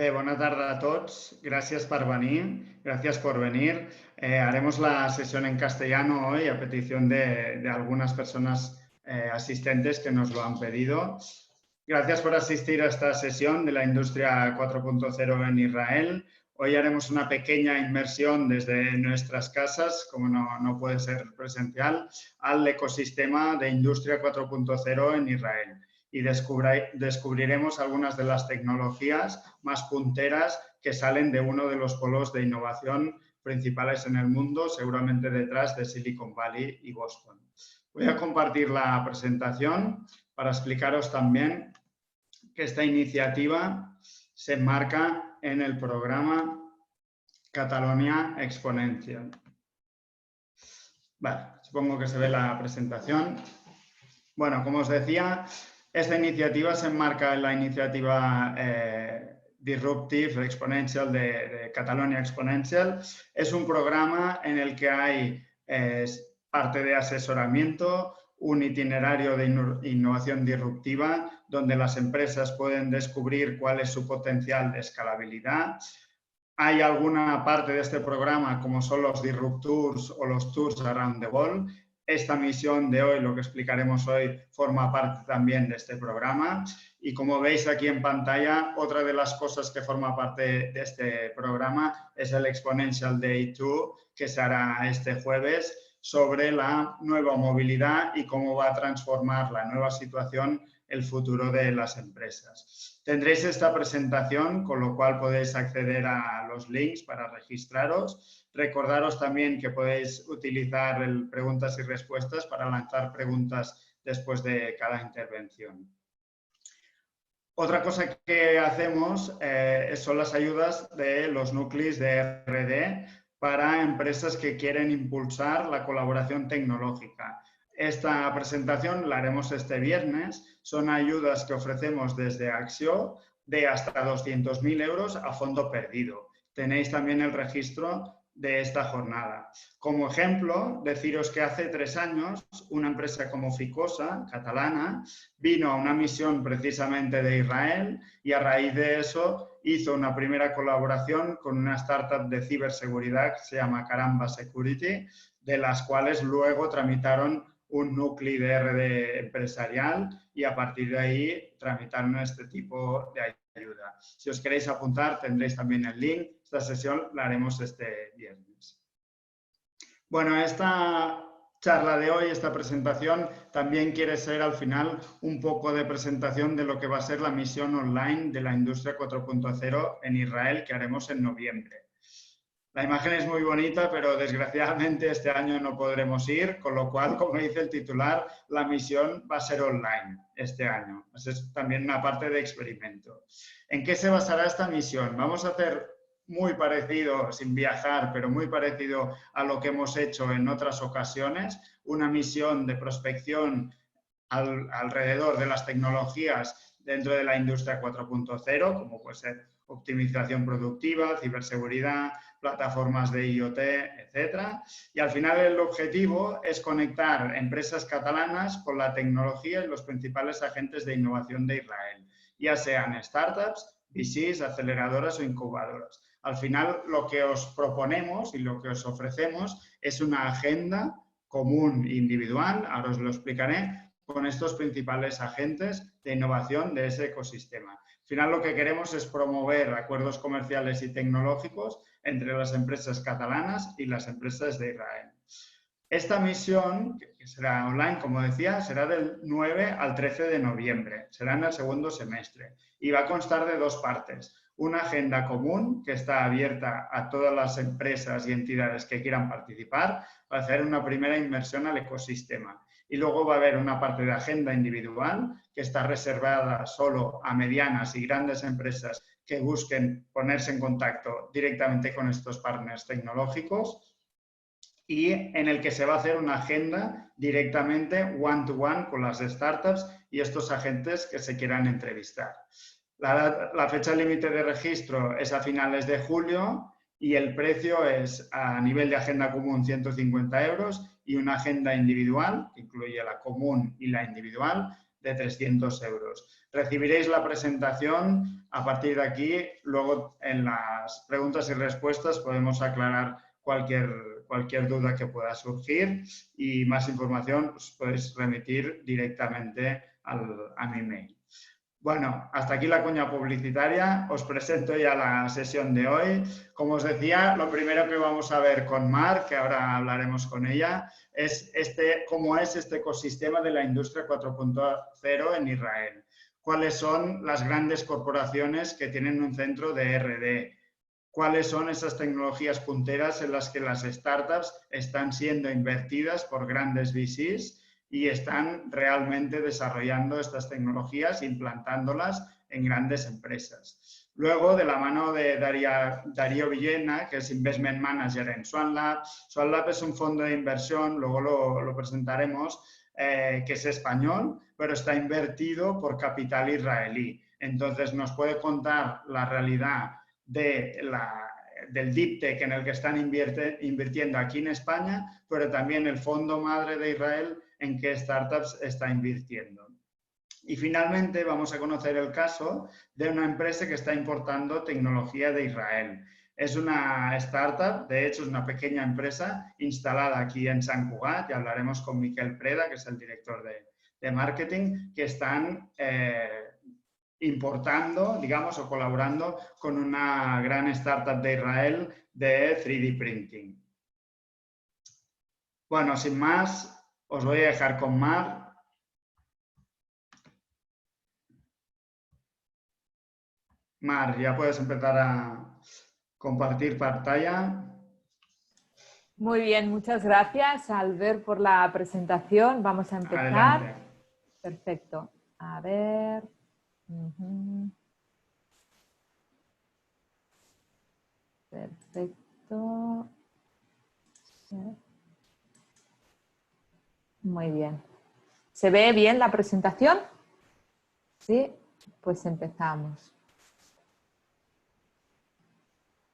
Bé, bona tarda a tots. Gracias por venir. Gracias por venir. Haremos la sesión en castellano hoy a petición de algunas personas asistentes que nos lo han pedido. Gracias por asistir a esta sesión de la industria 4.0 en Israel. Hoy haremos una pequeña inmersión desde nuestras casas, como no puede ser presencial, al ecosistema de industria 4.0 en Israel. Y descubriremos algunas de las tecnologías más punteras que salen de uno de los polos de innovación principales en el mundo, seguramente detrás de Silicon Valley y Boston. Voy a compartir la presentación para explicaros también que esta iniciativa se enmarca en el programa Catalonia Exponential. Vale, supongo que se ve la presentación. Bueno, como os decía, esta iniciativa se enmarca en la iniciativa Disruptive Exponential de Catalonia Exponential. Es un programa en el que hay parte de asesoramiento, un itinerario de innovación disruptiva donde las empresas pueden descubrir cuál es su potencial de escalabilidad. Hay alguna parte de este programa como son los Disrupt Tours o los Tours Around the World. Esta misión de hoy, lo que explicaremos hoy, forma parte también de este programa. Y como veis aquí en pantalla, otra de las cosas que forma parte de este programa es el Exponential Day 2, que se hará este jueves, sobre la nueva movilidad y cómo va a transformar la nueva situación el futuro de las empresas. Tendréis esta presentación, con lo cual podéis acceder a los links para registraros. Recordaros también que podéis utilizar el preguntas y respuestas para lanzar preguntas después de cada intervención. Otra cosa que hacemos son las ayudas de los núcleos de R&D para empresas que quieren impulsar la colaboración tecnológica. Esta presentación la haremos este viernes. Son ayudas que ofrecemos desde Axio de hasta 200.000 euros a fondo perdido. Tenéis también el registro de esta jornada. Como ejemplo, deciros que hace 3 años una empresa como Ficosa, catalana, vino a una misión precisamente de Israel y a raíz de eso hizo una primera colaboración con una startup de ciberseguridad que se llama Caramba Security, de las cuales luego tramitaron un núcleo de R&D empresarial y a partir de ahí tramitaron este tipo de ayuda. Si os queréis apuntar, tendréis también el link. Esta sesión la haremos este viernes. Bueno, esta charla de hoy, esta presentación, también quiere ser al final un poco de presentación de lo que va a ser la misión online de la industria 4.0 en Israel que haremos en noviembre. La imagen es muy bonita, pero desgraciadamente este año no podremos ir, con lo cual, como dice el titular, la misión va a ser online este año. Es también una parte de experimento. ¿En qué se basará esta misión? Vamos a hacer muy parecido, sin viajar, pero muy parecido a lo que hemos hecho en otras ocasiones, una misión de prospección alrededor de las tecnologías dentro de la industria 4.0, como puede ser optimización productiva, ciberseguridad, plataformas de IoT, etcétera. Y al final el objetivo es conectar empresas catalanas con la tecnología y los principales agentes de innovación de Israel, ya sean startups, VCs, aceleradoras o incubadoras. Al final lo que os proponemos y lo que os ofrecemos es una agenda común e individual, ahora os lo explicaré, con estos principales agentes de innovación de ese ecosistema. Al final lo que queremos es promover acuerdos comerciales y tecnológicos entre las empresas catalanas y las empresas de Israel. Esta misión, que será online, como decía, será del 9 al 13 de noviembre, será en el segundo semestre y va a constar de 2 partes. Una agenda común que está abierta a todas las empresas y entidades que quieran participar para hacer una primera inmersión al ecosistema. Y luego va a haber una parte de agenda individual que está reservada solo a medianas y grandes empresas que busquen ponerse en contacto directamente con estos partners tecnológicos y en el que se va a hacer una agenda directamente one-to-one con las startups y estos agentes que se quieran entrevistar. La fecha límite de registro es a finales de julio y el precio es a nivel de agenda común 150 euros y una agenda individual, que incluye la común y la individual, de 300 euros. Recibiréis la presentación. A partir de aquí, luego en las preguntas y respuestas podemos aclarar cualquier duda que pueda surgir y más información os podéis remitir directamente a mi mail. Bueno, hasta aquí la cuña publicitaria. Os presento ya la sesión de hoy. Como os decía, lo primero que vamos a ver con Mar, que ahora hablaremos con ella, es cómo es este ecosistema de la industria 4.0 en Israel. Cuáles son las grandes corporaciones que tienen un centro de R&D. Cuáles son esas tecnologías punteras en las que las startups están siendo invertidas por grandes VCs y están realmente desarrollando estas tecnologías, implantándolas en grandes empresas. Luego, de la mano de Darío Villena, que es Investment Manager en SwanLab. SwanLab es un fondo de inversión, luego lo presentaremos, que es español, pero está invertido por capital israelí. Entonces, nos puede contar la realidad del deep tech en el que están invirtiendo aquí en España, pero también el fondo madre de Israel en qué startups está invirtiendo. Y finalmente vamos a conocer el caso de una empresa que está importando tecnología de Israel. Es una startup, de hecho es una pequeña empresa instalada aquí en Sant Cugat, y hablaremos con Miquel Preda, que es el director de marketing, que están importando, digamos, o colaborando con una gran startup de Israel de 3D printing. Bueno, sin más, os voy a dejar con Mar. Mar, ya puedes empezar a compartir pantalla. Muy bien, muchas gracias, Albert, por la presentación. Vamos a empezar. Adelante. Perfecto. A ver. Perfecto. Muy bien. ¿Se ve bien la presentación? Sí, pues empezamos.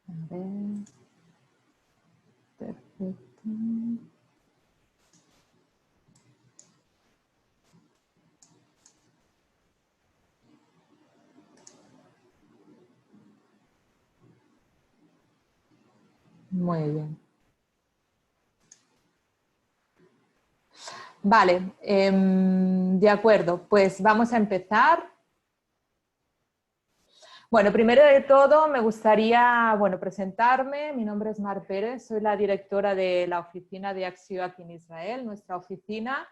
A ver. Perfecto. Muy bien. Vale, de acuerdo, pues vamos a empezar. Bueno, primero de todo me gustaría, presentarme. Mi nombre es Mar Pérez, soy la directora de la oficina de Axio aquí en Israel. Nuestra oficina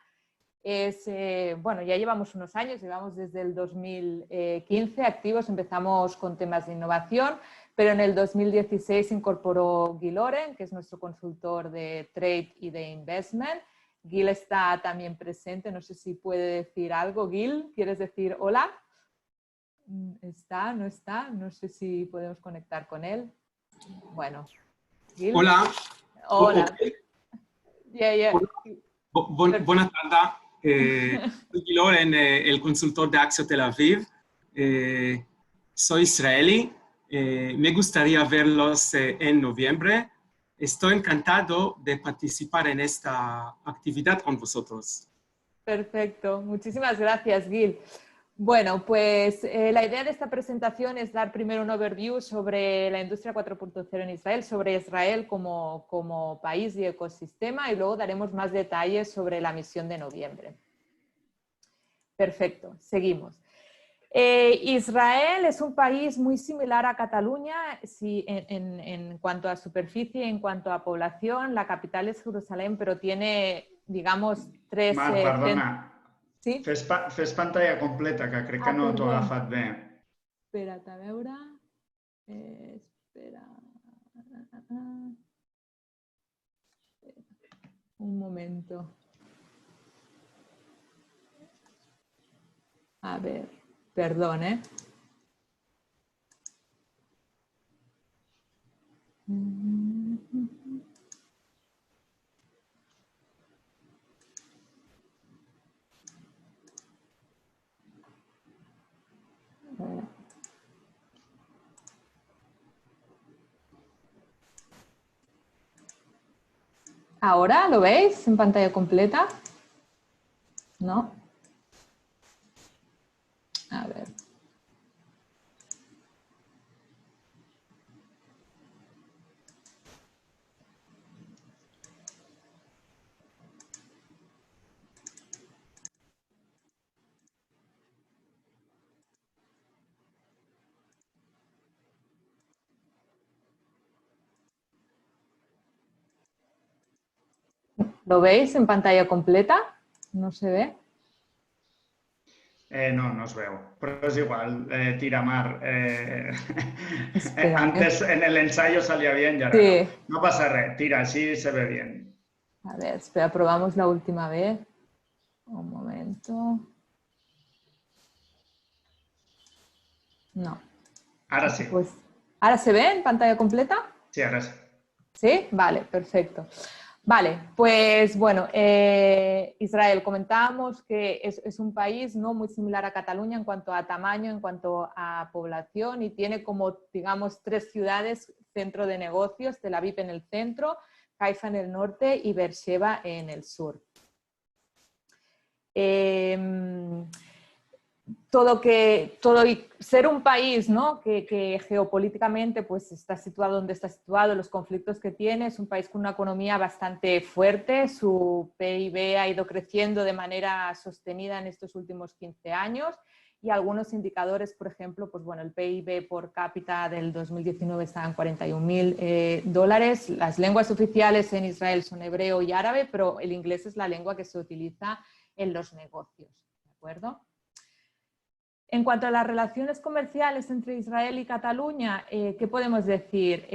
es, ya llevamos unos años, llevamos desde el 2015 activos, empezamos con temas de innovación, pero en el 2016 se incorporó Gil Oren, que es nuestro consultor de trade y de investment. Gil está también presente, no sé si puede decir algo. Gil, ¿quieres decir hola? ¿Está? ¿No está? No sé si podemos conectar con él. Bueno. Gil. Hola. Hola. Okay. Yeah. Buenas tardes. Soy Gil Oren, el consultor de Axio Tel Aviv. Soy israelí. Me gustaría verlos en noviembre. Estoy encantado de participar en esta actividad con vosotros. Perfecto. Muchísimas gracias, Gil. Bueno, pues la idea de esta presentación es dar primero un overview sobre la industria 4.0 en Israel, sobre Israel como país y ecosistema, y luego daremos más detalles sobre la misión de noviembre. Perfecto, seguimos. Israel es un país muy similar a Cataluña en cuanto a superficie, en cuanto a población. La capital es Jerusalén, pero tiene, digamos, tres... Mar, perdona. Sí? Fes pantalla completa, que crec que no t'ho he agafat bé. Espera't, a veure... Espera... Un momento. A ver, perdón, ¿eh? ¿Ahora lo veis en pantalla completa? ¿No? ¿Lo veis en pantalla completa? ¿No se ve? No, no os veo, pero es igual, tira Mar. Espera, Antes en el ensayo salía bien y ahora sí. no. No pasa nada, tira, así se ve bien. A ver, espera, probamos la última vez. Un momento. No. Ahora sí, Pues, ¿ahora se ve en pantalla completa? sí, ahora sí. ¿Sí? Vale, perfecto. Vale, pues bueno, Israel, comentábamos que es un país no muy similar a Cataluña en cuanto a tamaño, en cuanto a población, y tiene como, digamos, 3 ciudades centro de negocios: Tel Aviv en el centro, Haifa en el norte y Beersheba en el sur. Ser un país, ¿no?, que geopolíticamente pues, está situado donde está situado, los conflictos que tiene, es un país con una economía bastante fuerte, su PIB ha ido creciendo de manera sostenida en estos últimos 15 años y algunos indicadores, por ejemplo, pues, bueno, el PIB por cápita del 2019 estaba en $41.000. Las lenguas oficiales en Israel son hebreo y árabe, pero el inglés es la lengua que se utiliza en los negocios, ¿de acuerdo? En cuanto a las relaciones comerciales entre Israel y Cataluña, ¿qué podemos decir?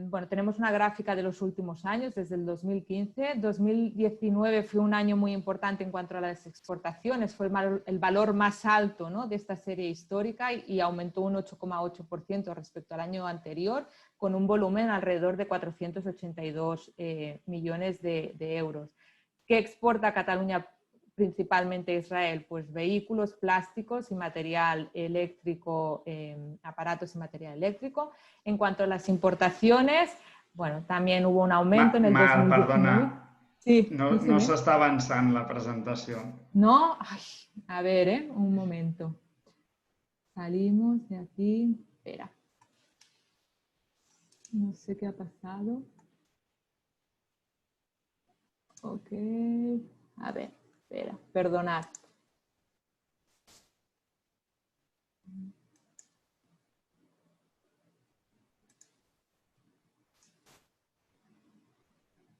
Bueno, tenemos una gráfica de los últimos años, desde el 2015. 2019 fue un año muy importante en cuanto a las exportaciones, fue el valor más alto, ¿no?, de esta serie histórica y aumentó un 8,8% respecto al año anterior, con un volumen alrededor de 482 millones de euros. ¿Qué exporta Cataluña principalmente Israel? Pues vehículos, plásticos y material eléctrico, aparatos y material eléctrico. En cuanto a las importaciones, bueno, también hubo un aumento en el 2019. Perdona, Sí, no s'està avançant la presentació. ¿No? Ay, a ver, un momento. Salimos de aquí. Espera. No sé qué ha pasado. Ok. A ver, espera, perdonad.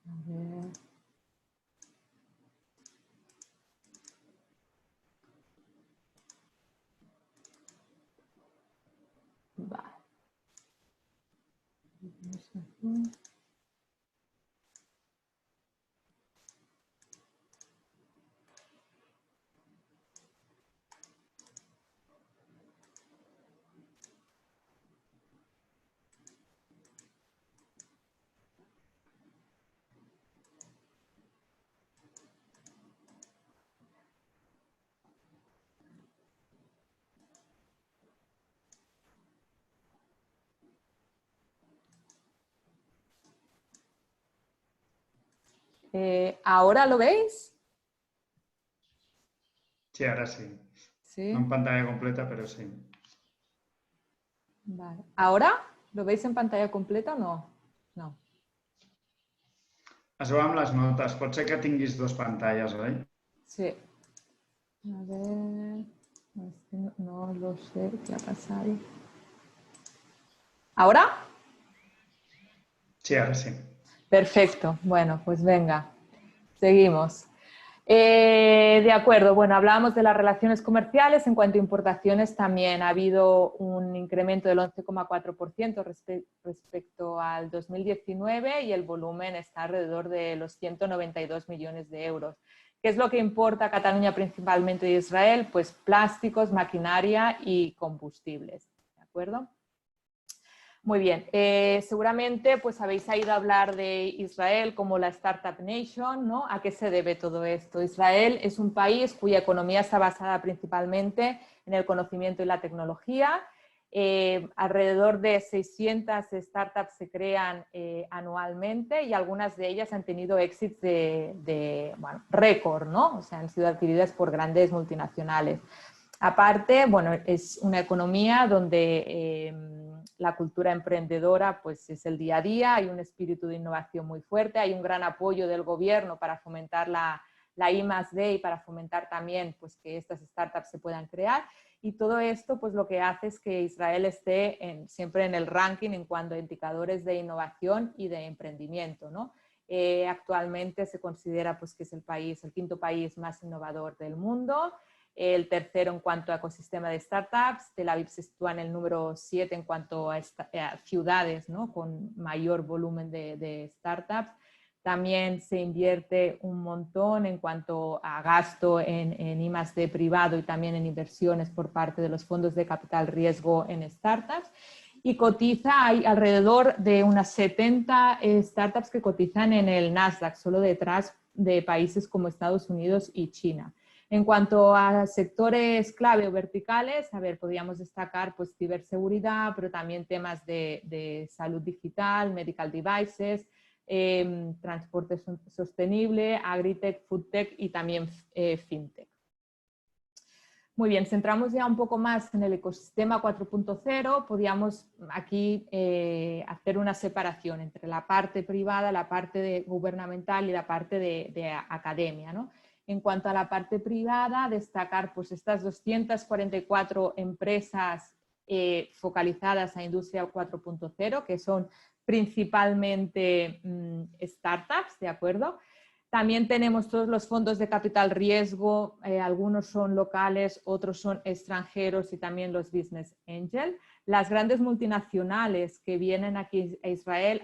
A ver. Vale. ¿Ahora lo veis? Sí, ahora sí. Sí. No en pantalla completa, pero sí. Vale. ¿Ahora lo veis en pantalla completa o no? No. Es veu amb les notes. Pot ser que tinguis 2 pantalles, oi? Sí. A ver. Es que no lo sé qué ha pasado. ¿Ahora? Sí, ara sí. Perfecto. Bueno, pues venga. Seguimos. De acuerdo, bueno, hablábamos de las relaciones comerciales. En cuanto a importaciones, también ha habido un incremento del 11,4% respecto al 2019 y el volumen está alrededor de los 192 millones de euros. ¿Qué es lo que importa a Cataluña principalmente de Israel? Pues plásticos, maquinaria y combustibles, ¿de acuerdo? Muy bien, seguramente pues habéis oído hablar de Israel como la Startup Nation, ¿no? ¿A qué se debe todo esto? Israel es un país cuya economía está basada principalmente en el conocimiento y la tecnología. Alrededor de 600 startups se crean anualmente y algunas de ellas han tenido éxitos bueno, récord, ¿no? O sea, han sido adquiridas por grandes multinacionales. Aparte, bueno, es una economía donde la cultura emprendedora pues, es el día a día, hay un espíritu de innovación muy fuerte, hay un gran apoyo del gobierno para fomentar la I+D y para fomentar también pues, que estas startups se puedan crear. Y todo esto pues, lo que hace es que Israel esté siempre en el ranking en cuanto a indicadores de innovación y de emprendimiento, ¿no? Actualmente se considera pues, que es el quinto país más innovador del mundo, el tercero en cuanto a ecosistema de startups. Tel Aviv se sitúa en el número 7 en cuanto a ciudades, ¿no?, con mayor volumen de startups. También se invierte un montón en cuanto a gasto en I+D privado y también en inversiones por parte de los fondos de capital riesgo en startups. Y hay alrededor de unas 70 startups que cotizan en el Nasdaq, solo detrás de países como Estados Unidos y China. En cuanto a sectores clave o verticales, podríamos destacar pues, ciberseguridad, pero también temas de salud digital, medical devices, transporte sostenible, agritech, foodtech y también fintech. Muy bien, centramos ya un poco más en el ecosistema 4.0, podríamos aquí hacer una separación entre la parte privada, la parte gubernamental y la parte de academia, ¿no? En cuanto a la parte privada, destacar pues, estas 244 empresas focalizadas a Industria 4.0, que son principalmente startups, ¿de acuerdo? También tenemos todos los fondos de capital riesgo, algunos son locales, otros son extranjeros y también los business angel. Las grandes multinacionales que vienen aquí a Israel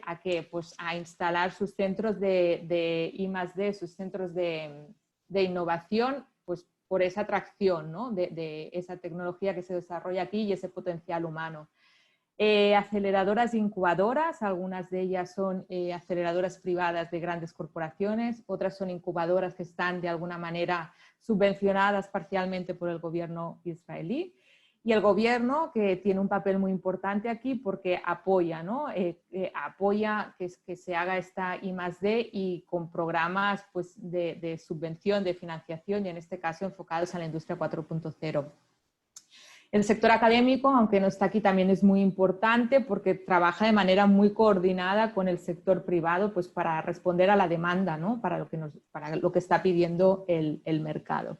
pues, a instalar sus centros de I+D, sus centros de innovación, pues por esa atracción, ¿no?, de esa tecnología que se desarrolla aquí y ese potencial humano. Aceleradoras incubadoras, algunas de ellas son aceleradoras privadas de grandes corporaciones, otras son incubadoras que están de alguna manera subvencionadas parcialmente por el gobierno israelí. Y el gobierno, que tiene un papel muy importante aquí porque apoya, ¿no? Apoya que se haga esta I+D y con programas pues, de subvención, de financiación y en este caso enfocados a la industria 4.0. El sector académico, aunque no está aquí, también es muy importante porque trabaja de manera muy coordinada con el sector privado pues para responder a la demanda, ¿no?, para lo que está pidiendo el mercado.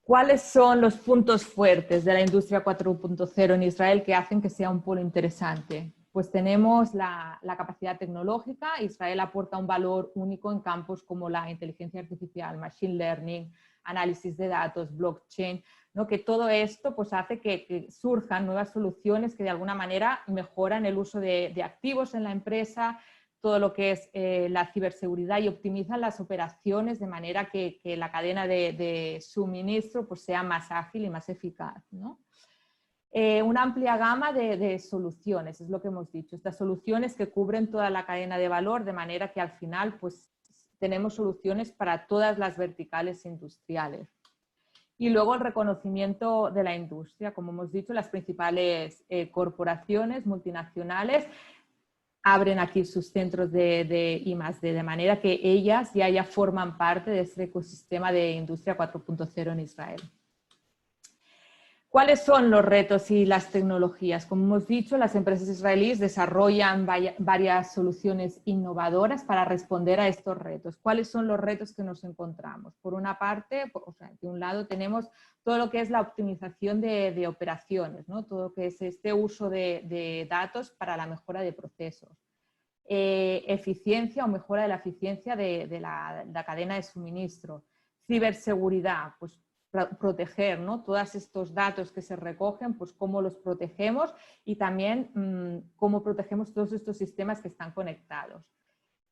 ¿Cuáles son los puntos fuertes de la industria 4.0 en Israel que hacen que sea un polo interesante? Pues tenemos la capacidad tecnológica. Israel aporta un valor único en campos como la inteligencia artificial, machine learning, análisis de datos, blockchain, ¿no? Que todo esto pues, hace que surjan nuevas soluciones que de alguna manera mejoran el uso de activos en la empresa, todo lo que es la ciberseguridad y optimizan las operaciones de manera que la cadena de suministro pues, sea más ágil y más eficaz, ¿no? Una amplia gama de soluciones, es lo que hemos dicho. Estas soluciones que cubren toda la cadena de valor de manera que al final pues, tenemos soluciones para todas las verticales industriales. Y luego el reconocimiento de la industria. Como hemos dicho, las principales corporaciones multinacionales abren aquí sus centros de I+D, de manera que ellas ya forman parte de este ecosistema de industria 4.0 en Israel. ¿Cuáles son los retos y las tecnologías? Como hemos dicho, las empresas israelíes desarrollan varias soluciones innovadoras para responder a estos retos. ¿Cuáles son los retos que nos encontramos? Por una parte, de un lado tenemos todo lo que es la optimización de operaciones, ¿no? Todo lo que es este uso de datos para la mejora de procesos. Eficiencia o mejora de la eficiencia de la cadena de suministro. Ciberseguridad, pues proteger, ¿no?, todos estos datos que se recogen, pues cómo los protegemos y también cómo protegemos todos estos sistemas que están conectados.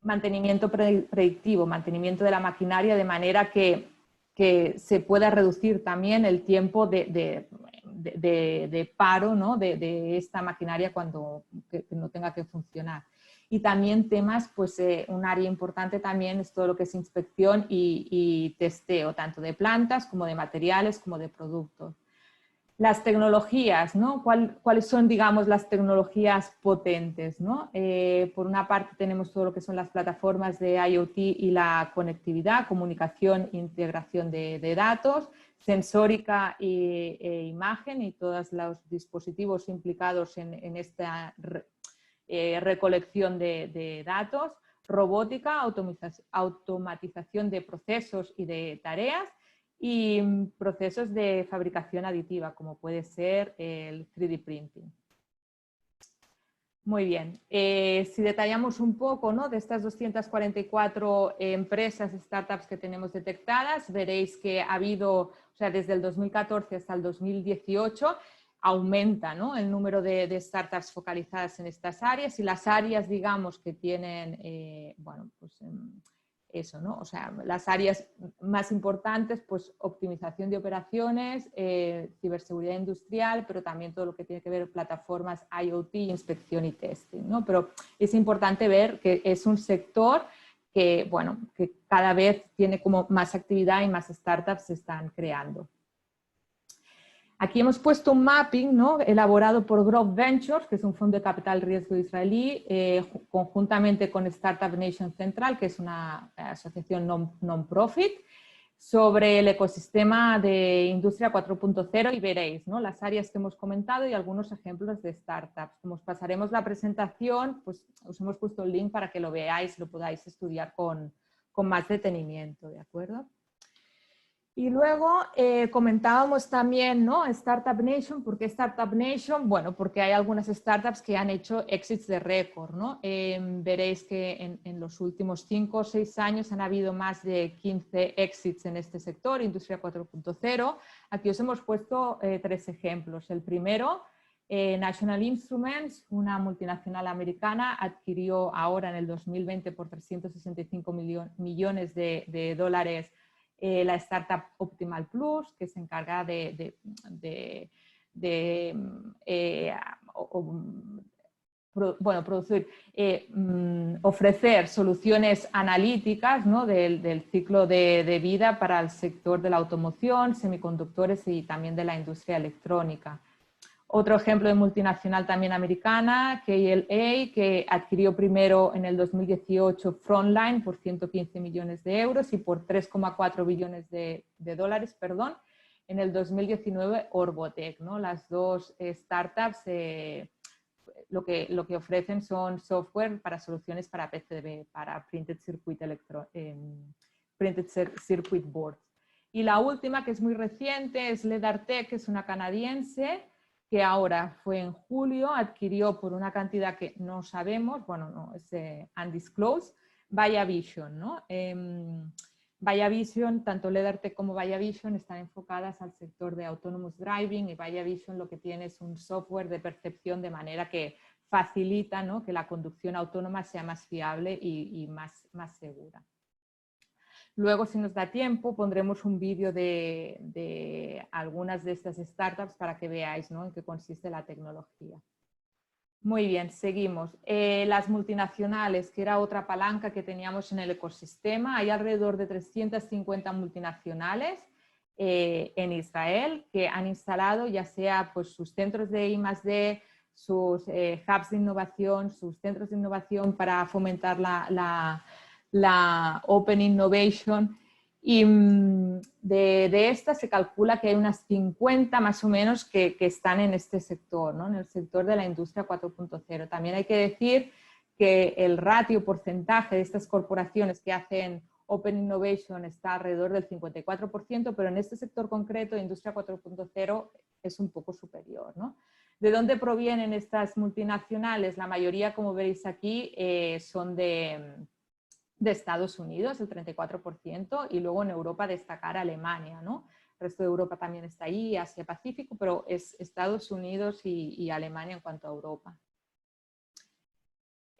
Mantenimiento predictivo, mantenimiento de la maquinaria de manera que se pueda reducir también el tiempo de paro, ¿no?, de esta maquinaria cuando no tenga que funcionar. Y también temas, pues un área importante también es todo lo que es inspección y testeo, tanto de plantas como de materiales como de productos. Las tecnologías, ¿no? ¿Cuáles son, digamos, las tecnologías potentes, ¿no? Por una parte tenemos todo lo que son las plataformas de IoT y la conectividad, comunicación e integración de datos, sensórica e imagen y todos los dispositivos implicados en esta recolección de datos, robótica, automatización de procesos y de tareas y procesos de fabricación aditiva, como puede ser el 3D printing. Muy bien. Si detallamos un poco, ¿no?, de estas 244 empresas, startups que tenemos detectadas, veréis que ha habido, o sea, desde el 2014 hasta el 2018, aumenta, ¿no?, el número de startups focalizadas en estas áreas, y las áreas, digamos, que tienen, bueno, pues eso, ¿no? O sea, las áreas más importantes, pues optimización de operaciones, ciberseguridad industrial, pero también todo lo que tiene que ver con plataformas IoT, inspección y testing, ¿no? Pero es importante ver que es un sector que, bueno, que cada vez tiene como más actividad y más startups se están creando. Aquí hemos puesto un mapping, ¿no?, elaborado por Growth Ventures, que es un fondo de capital riesgo israelí, conjuntamente con Startup Nation Central, que es una asociación non-profit, sobre el ecosistema de Industria 4.0, y veréis, ¿no?, las áreas que hemos comentado y algunos ejemplos de startups. Como os pasaremos la presentación, pues os hemos puesto el link para que lo veáis, lo podáis estudiar con más detenimiento, ¿de acuerdo? Y luego comentábamos también, ¿no?, Startup Nation. ¿Por qué Startup Nation? Bueno, porque hay algunas startups que han hecho exits de récord, ¿no? Veréis que en los últimos 5 o 6 años han habido más de 15 exits en este sector, Industria 4.0. Aquí os hemos puesto 3 ejemplos. El primero, National Instruments, una multinacional americana, adquirió ahora en el 2020 por 365 millones de dólares la startup Optimal Plus, que se encarga ofrecer soluciones analíticas, ¿no?, del ciclo de vida para el sector de la automoción, semiconductores y también de la industria electrónica. Otro ejemplo de multinacional también americana, KLA, que adquirió primero en el 2018 Frontline por 115 millones de euros y por 3,4 billones de dólares, perdón, en el 2019 Orbotech, ¿no? Las dos startups lo que ofrecen son software para soluciones para PCB, para Printed Circuit Boards. Y la última, que es muy reciente, es LedarTech, que es una canadiense, que ahora fue en julio, adquirió por una cantidad que no sabemos, bueno, no, es undisclosed, VayaVision, ¿no? VayaVision, tanto LedarTech como VayaVision están enfocadas al sector de autonomous driving, y VayaVision lo que tiene es un software de percepción de manera que facilita, ¿no?, que la conducción autónoma sea más fiable y más segura. Luego, si nos da tiempo, pondremos un vídeo de algunas de estas startups para que veáis, ¿no?, en qué consiste la tecnología. Muy bien, seguimos. Las multinacionales, que era otra palanca que teníamos en el ecosistema. Hay alrededor de 350 multinacionales en Israel que han instalado ya sea pues, sus centros de I+D, sus hubs de innovación, sus centros de innovación para fomentar la Open Innovation, y de estas se calcula que hay unas 50 más o menos que están en este sector, ¿no?, en el sector de la industria 4.0. También hay que decir que el ratio porcentaje de estas corporaciones que hacen Open Innovation está alrededor del 54%, pero en este sector concreto, industria 4.0, es un poco superior, ¿no? ¿De dónde provienen estas multinacionales? La mayoría, como veis aquí, son de Estados Unidos, el 34%, y luego en Europa destacar Alemania, ¿no? El resto de Europa también está ahí, Asia Pacífico, pero es Estados Unidos y Alemania en cuanto a Europa.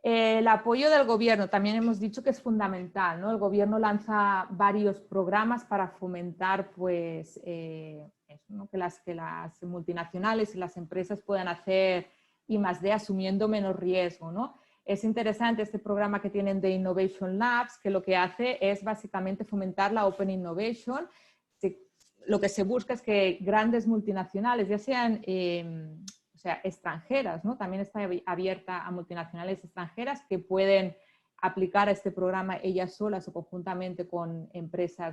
El apoyo del gobierno, también hemos dicho que es fundamental, ¿no? El gobierno lanza varios programas para fomentar pues, eso, ¿no?, que las multinacionales y las empresas puedan hacer I+D asumiendo menos riesgo, ¿no? Es interesante este programa que tienen de Innovation Labs, que lo que hace es básicamente fomentar la Open Innovation. Lo que se busca es que grandes multinacionales, ya sean extranjeras, ¿no?, también está abierta a multinacionales extranjeras que pueden aplicar a este programa ellas solas o conjuntamente con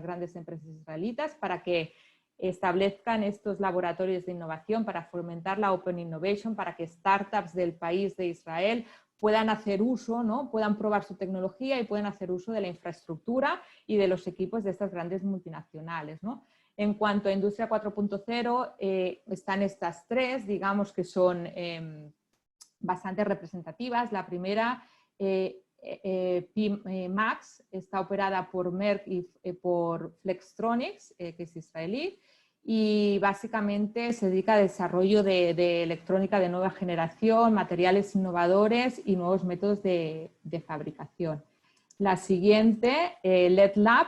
grandes empresas israelitas, para que establezcan estos laboratorios de innovación para fomentar la Open Innovation, para que startups del país de Israel puedan hacer uso, ¿no?, puedan probar su tecnología y puedan hacer uso de la infraestructura y de los equipos de estas grandes multinacionales, ¿no? En cuanto a Industria 4.0, están estas tres, digamos que son bastante representativas. La primera, Pimax, está operada por Merck y por Flextronics, que es israelí, y básicamente se dedica al desarrollo de electrónica de nueva generación, materiales innovadores y nuevos métodos de fabricación. La siguiente, LED Lab,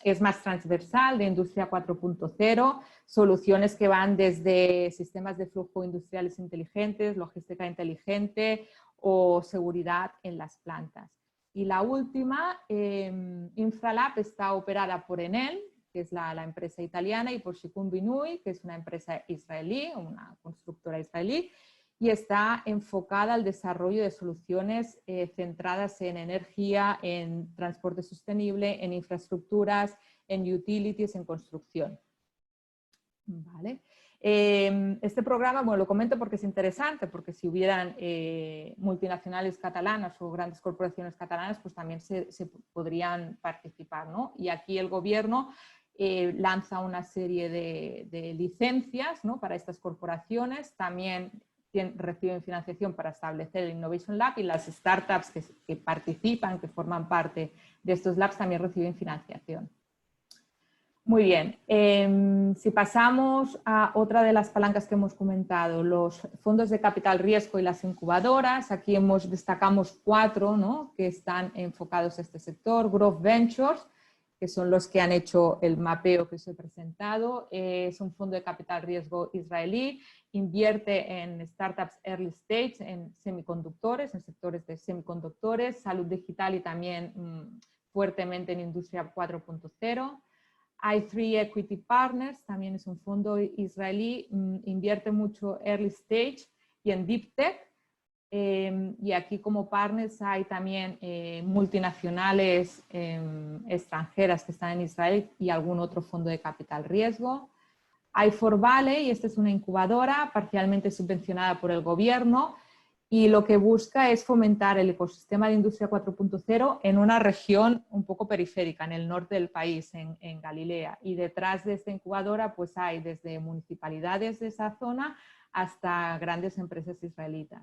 es más transversal, de industria 4.0, soluciones que van desde sistemas de flujo industriales inteligentes, logística inteligente o seguridad en las plantas. Y la última, Infralab, está operada por Enel, que es la empresa italiana, y por Shikun Binui, que es una empresa israelí, una constructora israelí, y está enfocada al desarrollo de soluciones centradas en energía, en transporte sostenible, en infraestructuras, en utilities, en construcción. ¿Vale? Este programa, bueno, lo comento porque es interesante, porque si hubieran multinacionales catalanas o grandes corporaciones catalanas, pues también se podrían participar, ¿no? Y aquí el gobierno lanza una serie de licencias, ¿no?, para estas corporaciones. También reciben financiación para establecer el Innovation Lab, y las startups que participan, que forman parte de estos labs, también reciben financiación. Muy bien, si pasamos a otra de las palancas que hemos comentado, los fondos de capital riesgo y las incubadoras, aquí destacamos 4, ¿no?, que están enfocados a este sector. Growth Ventures, que son los que han hecho el mapeo que os he presentado, es un fondo de capital riesgo israelí, invierte en startups early stage, en semiconductores, en sectores de semiconductores, salud digital y también fuertemente en industria 4.0. i3 Equity Partners también es un fondo israelí, invierte mucho early stage y en deep tech. Y aquí como partners hay también multinacionales extranjeras que están en Israel y algún otro fondo de capital riesgo. i4 Valley, esta es una incubadora parcialmente subvencionada por el gobierno, y lo que busca es fomentar el ecosistema de industria 4.0 en una región un poco periférica, en el norte del país, en Galilea. Y detrás de esta incubadora pues hay desde municipalidades de esa zona hasta grandes empresas israelitas.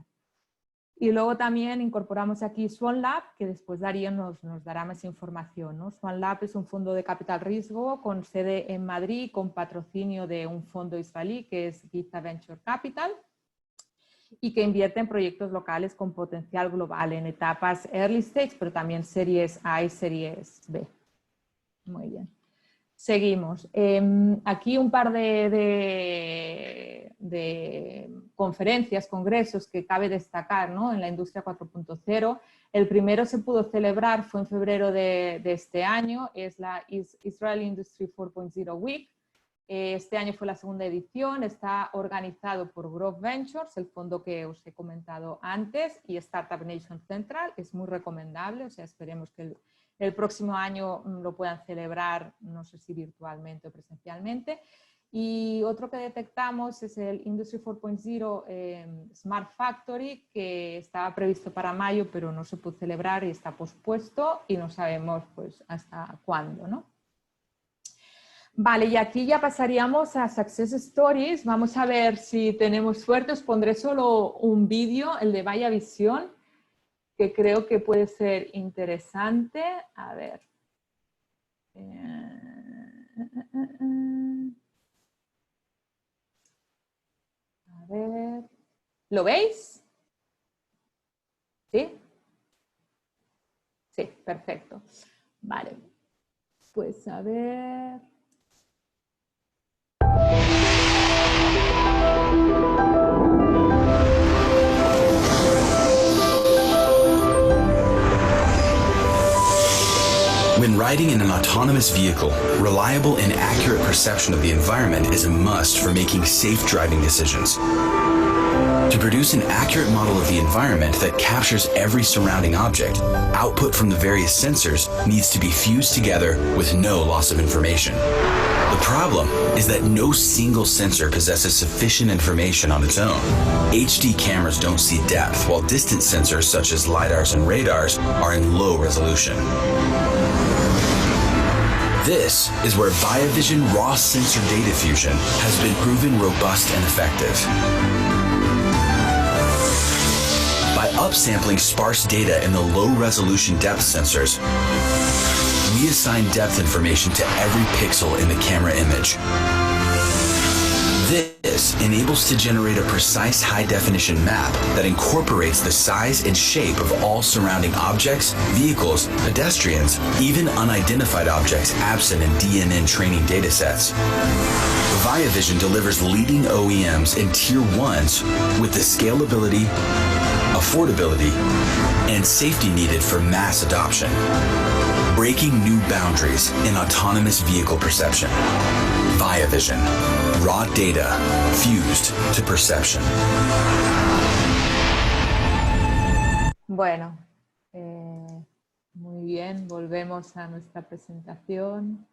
Y luego también incorporamos aquí Swan Lab, que después Darío nos dará más información, ¿no? Swan Lab es un fondo de capital riesgo con sede en Madrid, con patrocinio de un fondo israelí que es Giza Venture Capital, y que invierte en proyectos locales con potencial global en etapas early stage, pero también series A y series B. Muy bien. Seguimos. Aquí un par de conferencias, congresos que cabe destacar, ¿no?, en la industria 4.0. El primero se pudo celebrar, fue en febrero de este año, es la Israel Industry 4.0 Week. Este año fue la segunda edición, está organizado por Growth Ventures, el fondo que os he comentado antes, y Startup Nation Central. Es muy recomendable, o sea, esperemos que el próximo año lo puedan celebrar, no sé si virtualmente o presencialmente. Y otro que detectamos es el Industry 4.0 Smart Factory, que estaba previsto para mayo, pero no se pudo celebrar y está pospuesto y no sabemos pues hasta cuándo, ¿no? Vale, y aquí ya pasaríamos a Success Stories. Vamos a ver si tenemos suerte. Os pondré solo un vídeo, el de Vaya Visión, que creo que puede ser interesante. A ver. A ver. ¿Lo veis? ¿Sí? Sí, perfecto. Vale. Pues a ver. When riding in an autonomous vehicle, reliable and accurate perception of the environment is a must for making safe driving decisions. To produce an accurate model of the environment that captures every surrounding object, output from the various sensors needs to be fused together with no loss of information. The problem is that no single sensor possesses sufficient information on its own. HD cameras don't see depth, while distant sensors such as LiDARs and radars are in low resolution. This is where BioVision raw sensor data fusion has been proven robust and effective. upsampling sparse data in the low-resolution depth sensors, we assign depth information to every pixel in the camera image. This enables to generate a precise high-definition map that incorporates the size and shape of all surrounding objects, vehicles, pedestrians, even unidentified objects absent in DNN training datasets. ViaVision delivers leading OEMs and Tier 1s with the scalability, affordability, and safety needed for mass adoption. Breaking new boundaries in autonomous vehicle perception. ViaVision. Raw data fused to perception. Bueno, muy bien, volvemos a nuestra presentación.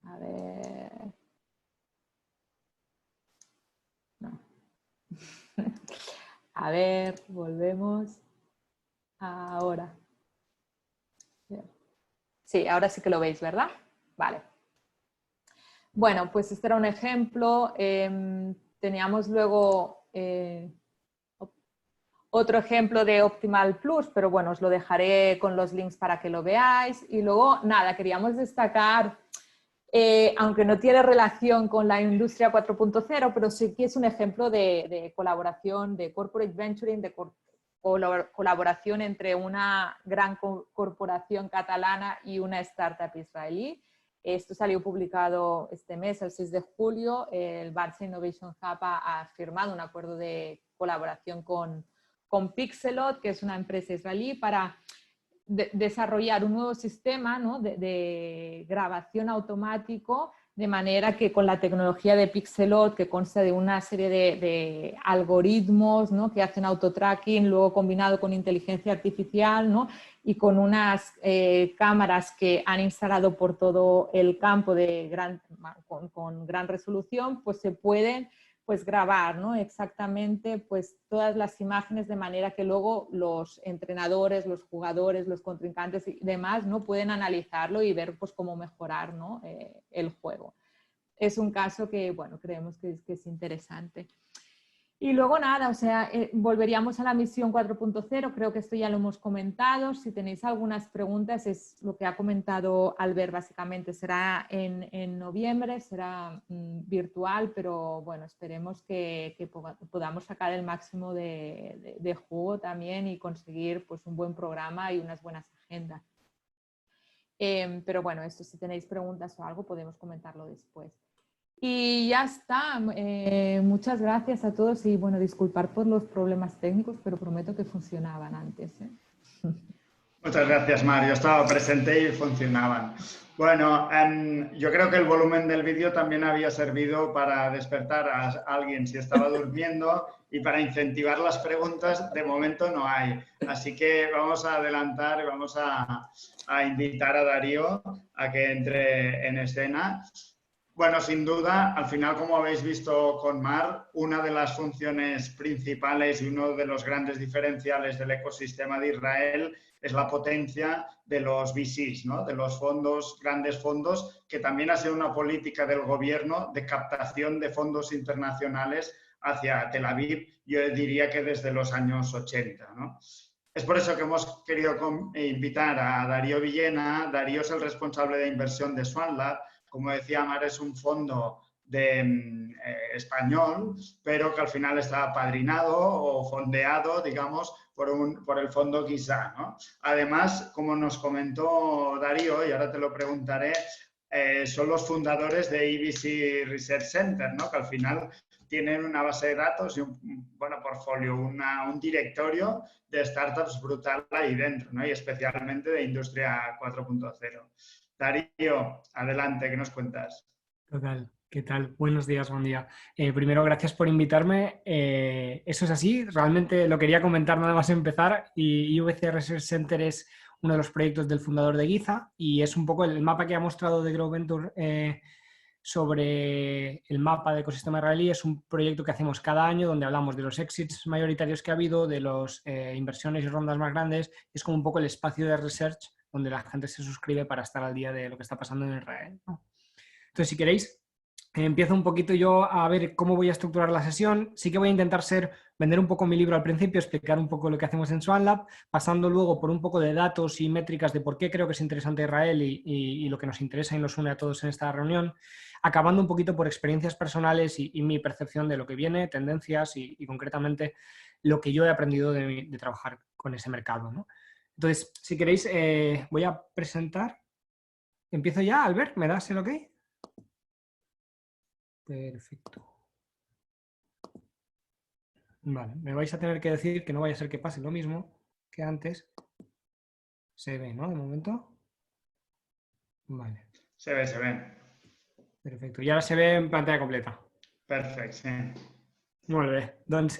A ver. No. A ver, volvemos. Ahora. Sí, ahora sí que lo veis, ¿verdad? Vale. Bueno, pues este era un ejemplo. Teníamos luego otro ejemplo de Optimal Plus, pero bueno, os lo dejaré con los links para que lo veáis. Y luego, nada, queríamos destacar, aunque no tiene relación con la industria 4.0, pero sí que es un ejemplo de colaboración, de corporate venturing, de colaboración entre una gran corporación catalana y una startup israelí. Esto salió publicado este mes, el 6 de julio. El Barça Innovation Hub ha firmado un acuerdo de colaboración con Pixelot, que es una empresa israelí, para desarrollar un nuevo sistema, ¿no?, de grabación automático, de manera que con la tecnología de Pixelot, que consta de una serie de algoritmos, ¿no?, que hacen autotracking, luego combinado con inteligencia artificial, ¿no?, y con unas cámaras que han instalado por todo el campo con gran resolución, pues se pueden grabar, ¿no?, exactamente pues todas las imágenes, de manera que luego los entrenadores, los jugadores, los contrincantes y demás, ¿no?, pueden analizarlo y ver pues cómo mejorar, ¿no?, el juego. Es un caso que, bueno, creemos que es interesante. Y luego nada, o sea, volveríamos a la misión 4.0, creo que esto ya lo hemos comentado. Si tenéis algunas preguntas, es lo que ha comentado Albert, básicamente será en noviembre, será virtual, pero bueno, esperemos que podamos sacar el máximo de jugo también y conseguir pues un buen programa y unas buenas agendas. Pero bueno, esto, si tenéis preguntas o algo, podemos comentarlo después. Y ya está. Muchas gracias a todos y bueno, disculpar por los problemas técnicos, pero prometo que funcionaban antes, ¿eh? Muchas gracias, Mario. Estaba presente y funcionaban. Bueno, yo creo que el volumen del vídeo también había servido para despertar a alguien si estaba durmiendo y para incentivar las preguntas. De momento no hay. Así que vamos a adelantar y vamos a invitar a Darío a que entre en escena. Bueno, sin duda, al final, como habéis visto con Mar, una de las funciones principales y uno de los grandes diferenciales del ecosistema de Israel es la potencia de los VCs, ¿no?, de los fondos, grandes fondos, que también ha sido una política del gobierno de captación de fondos internacionales hacia Tel Aviv, yo diría que desde los años 80, ¿no? Es por eso que hemos querido invitar a Darío Villena. Darío es el responsable de inversión de SwanLab. Como decía Mar, es un fondo español, pero que al final está apadrinado o fondeado, digamos, por el fondo Giza, ¿no? Además, como nos comentó Darío, y ahora te lo preguntaré, son los fundadores de EBC Research Center, ¿no?, que al final tienen una base de datos y un portfolio, un directorio de startups brutal ahí dentro, ¿no?, y especialmente de Industria 4.0. Darío, adelante, ¿qué nos cuentas? Total, ¿qué tal? Buenos días, buen día. Primero, gracias por invitarme. Eso es así, realmente lo quería comentar nada más empezar, y IVC Research Center es uno de los proyectos del fundador de Giza y es un poco el mapa que ha mostrado de Grow Venture sobre el mapa de ecosistema israelí. Es un proyecto que hacemos cada año donde hablamos de los exits mayoritarios que ha habido, de las inversiones y rondas más grandes. Es como un poco el espacio de research donde la gente se suscribe para estar al día de lo que está pasando en Israel, ¿no? Entonces, si queréis, Empiezo un poquito yo a ver cómo voy a estructurar la sesión. Sí que voy a intentar vender un poco mi libro al principio, explicar un poco lo que hacemos en SwanLab, pasando luego por un poco de datos y métricas de por qué creo que es interesante Israel y lo que nos interesa y nos une a todos en esta reunión, acabando un poquito por experiencias personales y mi percepción de lo que viene, tendencias y concretamente lo que yo he aprendido de trabajar con ese mercado, ¿no? Entonces, si queréis, voy a presentar. ¿Empiezo ya, Albert? ¿Me das el ok? Perfecto. Vale, me vais a tener que decir que no vaya a ser que pase lo mismo que antes. Se ve, ¿no? De momento. Vale. Se ve, se ve. Perfecto. Y ahora se ve en pantalla completa. Perfecto, sí. Muy bien.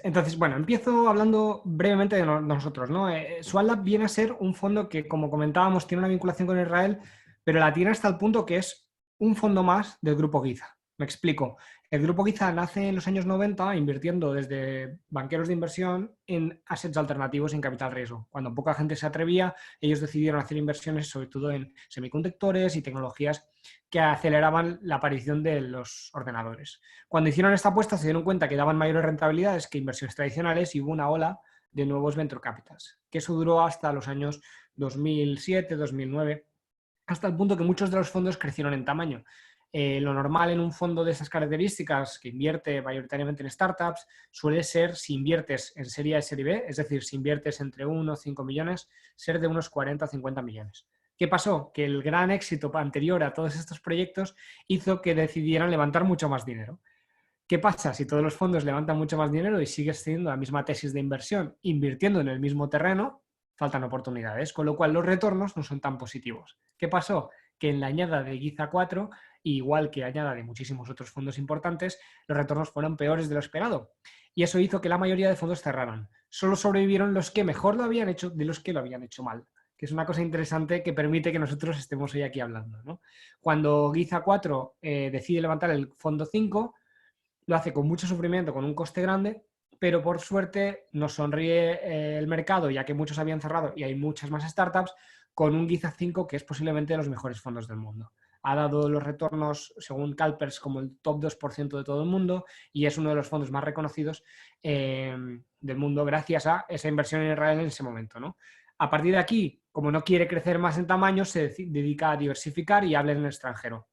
Entonces, bueno, empiezo hablando brevemente de nosotros, ¿no? SwanLab viene a ser un fondo que, como comentábamos, tiene una vinculación con Israel, pero la tiene hasta el punto que es un fondo más del Grupo Giza. Me explico. El Grupo Giza nace en los años 90 invirtiendo desde banqueros de inversión en assets alternativos en capital riesgo. Cuando poca gente se atrevía, ellos decidieron hacer inversiones sobre todo en semiconductores y tecnologías que aceleraban la aparición de los ordenadores. Cuando hicieron esta apuesta se dieron cuenta que daban mayores rentabilidades que inversiones tradicionales y hubo una ola de nuevos venture capitals, que eso duró hasta los años 2007, 2009, hasta el punto que muchos de los fondos crecieron en tamaño. Lo normal en un fondo de esas características, que invierte mayoritariamente en startups, suele ser, si inviertes en serie A y serie B, es decir, si inviertes entre 1 o 5 millones, ser de unos 40 o 50 millones. ¿Qué pasó? Que el gran éxito anterior a todos estos proyectos hizo que decidieran levantar mucho más dinero. ¿Qué pasa? Si todos los fondos levantan mucho más dinero y sigues teniendo la misma tesis de inversión, invirtiendo en el mismo terreno, faltan oportunidades, con lo cual los retornos no son tan positivos. ¿Qué pasó? Que en la añada de Giza 4, igual que añada de muchísimos otros fondos importantes, los retornos fueron peores de lo esperado. Y eso hizo que la mayoría de fondos cerraran. Solo sobrevivieron los que mejor lo habían hecho de los que lo habían hecho mal, que es una cosa interesante que permite que nosotros estemos hoy aquí hablando, ¿no? Cuando Giza 4 decide levantar el fondo 5, lo hace con mucho sufrimiento, con un coste grande, pero por suerte nos sonríe el mercado, ya que muchos habían cerrado y hay muchas más startups, con un Giza 5 que es posiblemente de los mejores fondos del mundo. Ha dado los retornos, según CalPERS, como el top 2% de todo el mundo y es uno de los fondos más reconocidos del mundo gracias a esa inversión en Israel en ese momento, ¿no? A partir de aquí, como no quiere crecer más en tamaño, se dedica a diversificar y habla en el extranjero.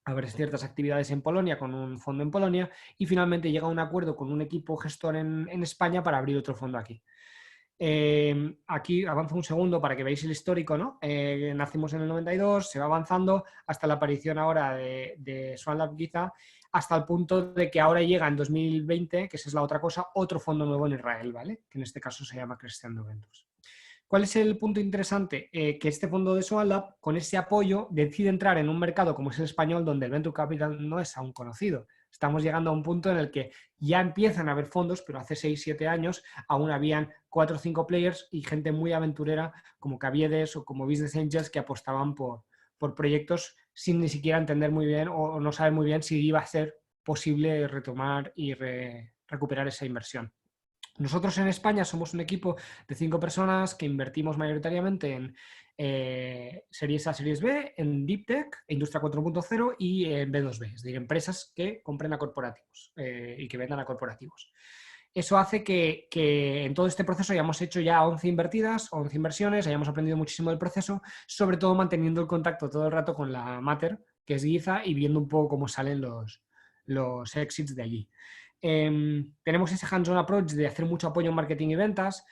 Haber ciertas actividades en Polonia con un fondo en Polonia y finalmente llega a un acuerdo con un equipo gestor en España para abrir otro fondo aquí. Aquí avanzo un segundo para que veáis el histórico, ¿no? Nacimos en el 92, se va avanzando hasta la aparición ahora de SwanLab Giza, hasta el punto de que ahora llega en 2020, que esa es la otra cosa, otro fondo nuevo en Israel, ¿vale? Que en este caso se llama Crescendo Ventures. ¿Cuál es el punto interesante? Que este fondo de SwanLab, con ese apoyo, decide entrar en un mercado como es el español, donde el Venture Capital no es aún conocido. Estamos llegando a un punto en el que ya empiezan a haber fondos, pero hace 6-7 años aún habían 4 o 5 players y gente muy aventurera como Caviedes o como Business Angels que apostaban por proyectos sin ni siquiera entender muy bien o no saber muy bien si iba a ser posible retomar y recuperar esa inversión. Nosotros en España somos un equipo de 5 personas que invertimos mayoritariamente en series A, series B, en Deep Tech, Industria 4.0 y en B2B, es decir, empresas que compren a corporativos y que vendan a corporativos. Eso hace que en todo este proceso hayamos hecho ya 11 invertidas, 11 inversiones, hayamos aprendido muchísimo del proceso, sobre todo manteniendo el contacto todo el rato con la Mater, que es Giza, y viendo un poco cómo salen los exits de allí. Tenemos ese hands-on approach de hacer mucho apoyo en marketing y ventas.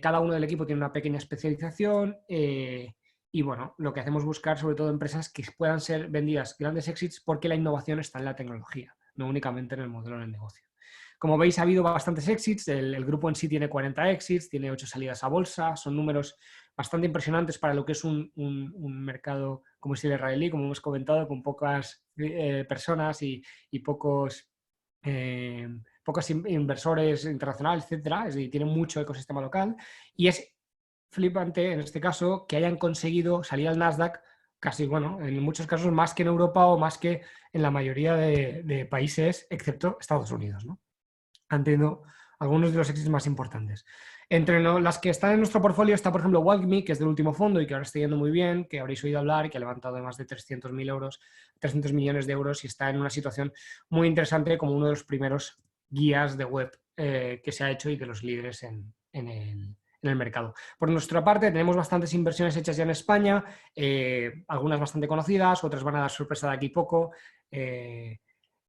Cada uno del equipo tiene una pequeña especialización y bueno, lo que hacemos es buscar sobre todo empresas que puedan ser vendidas grandes exits porque la innovación está en la tecnología, no únicamente en el modelo del negocio. Como veis, ha habido bastantes exits. El grupo en sí tiene 40 exits, tiene 8 salidas a bolsa. Son números bastante impresionantes para lo que es un mercado como es el israelí, como hemos comentado, con pocas personas y pocos inversores internacionales, etcétera. Es decir, tienen mucho ecosistema local y es flipante en este caso que hayan conseguido salir al Nasdaq casi, bueno, en muchos casos más que en Europa o más que en la mayoría de países, excepto Estados Unidos, ¿no? Han tenido algunos de los éxitos más importantes. Entre las que están en nuestro portfolio está, por ejemplo, WalkMe, que es del último fondo y que ahora está yendo muy bien, que habréis oído hablar y que ha levantado más de 300 millones de euros y está en una situación muy interesante como uno de los primeros guías de web que se ha hecho y de los líderes en el mercado. Por nuestra parte, tenemos bastantes inversiones hechas ya en España, algunas bastante conocidas, otras van a dar sorpresa de aquí poco,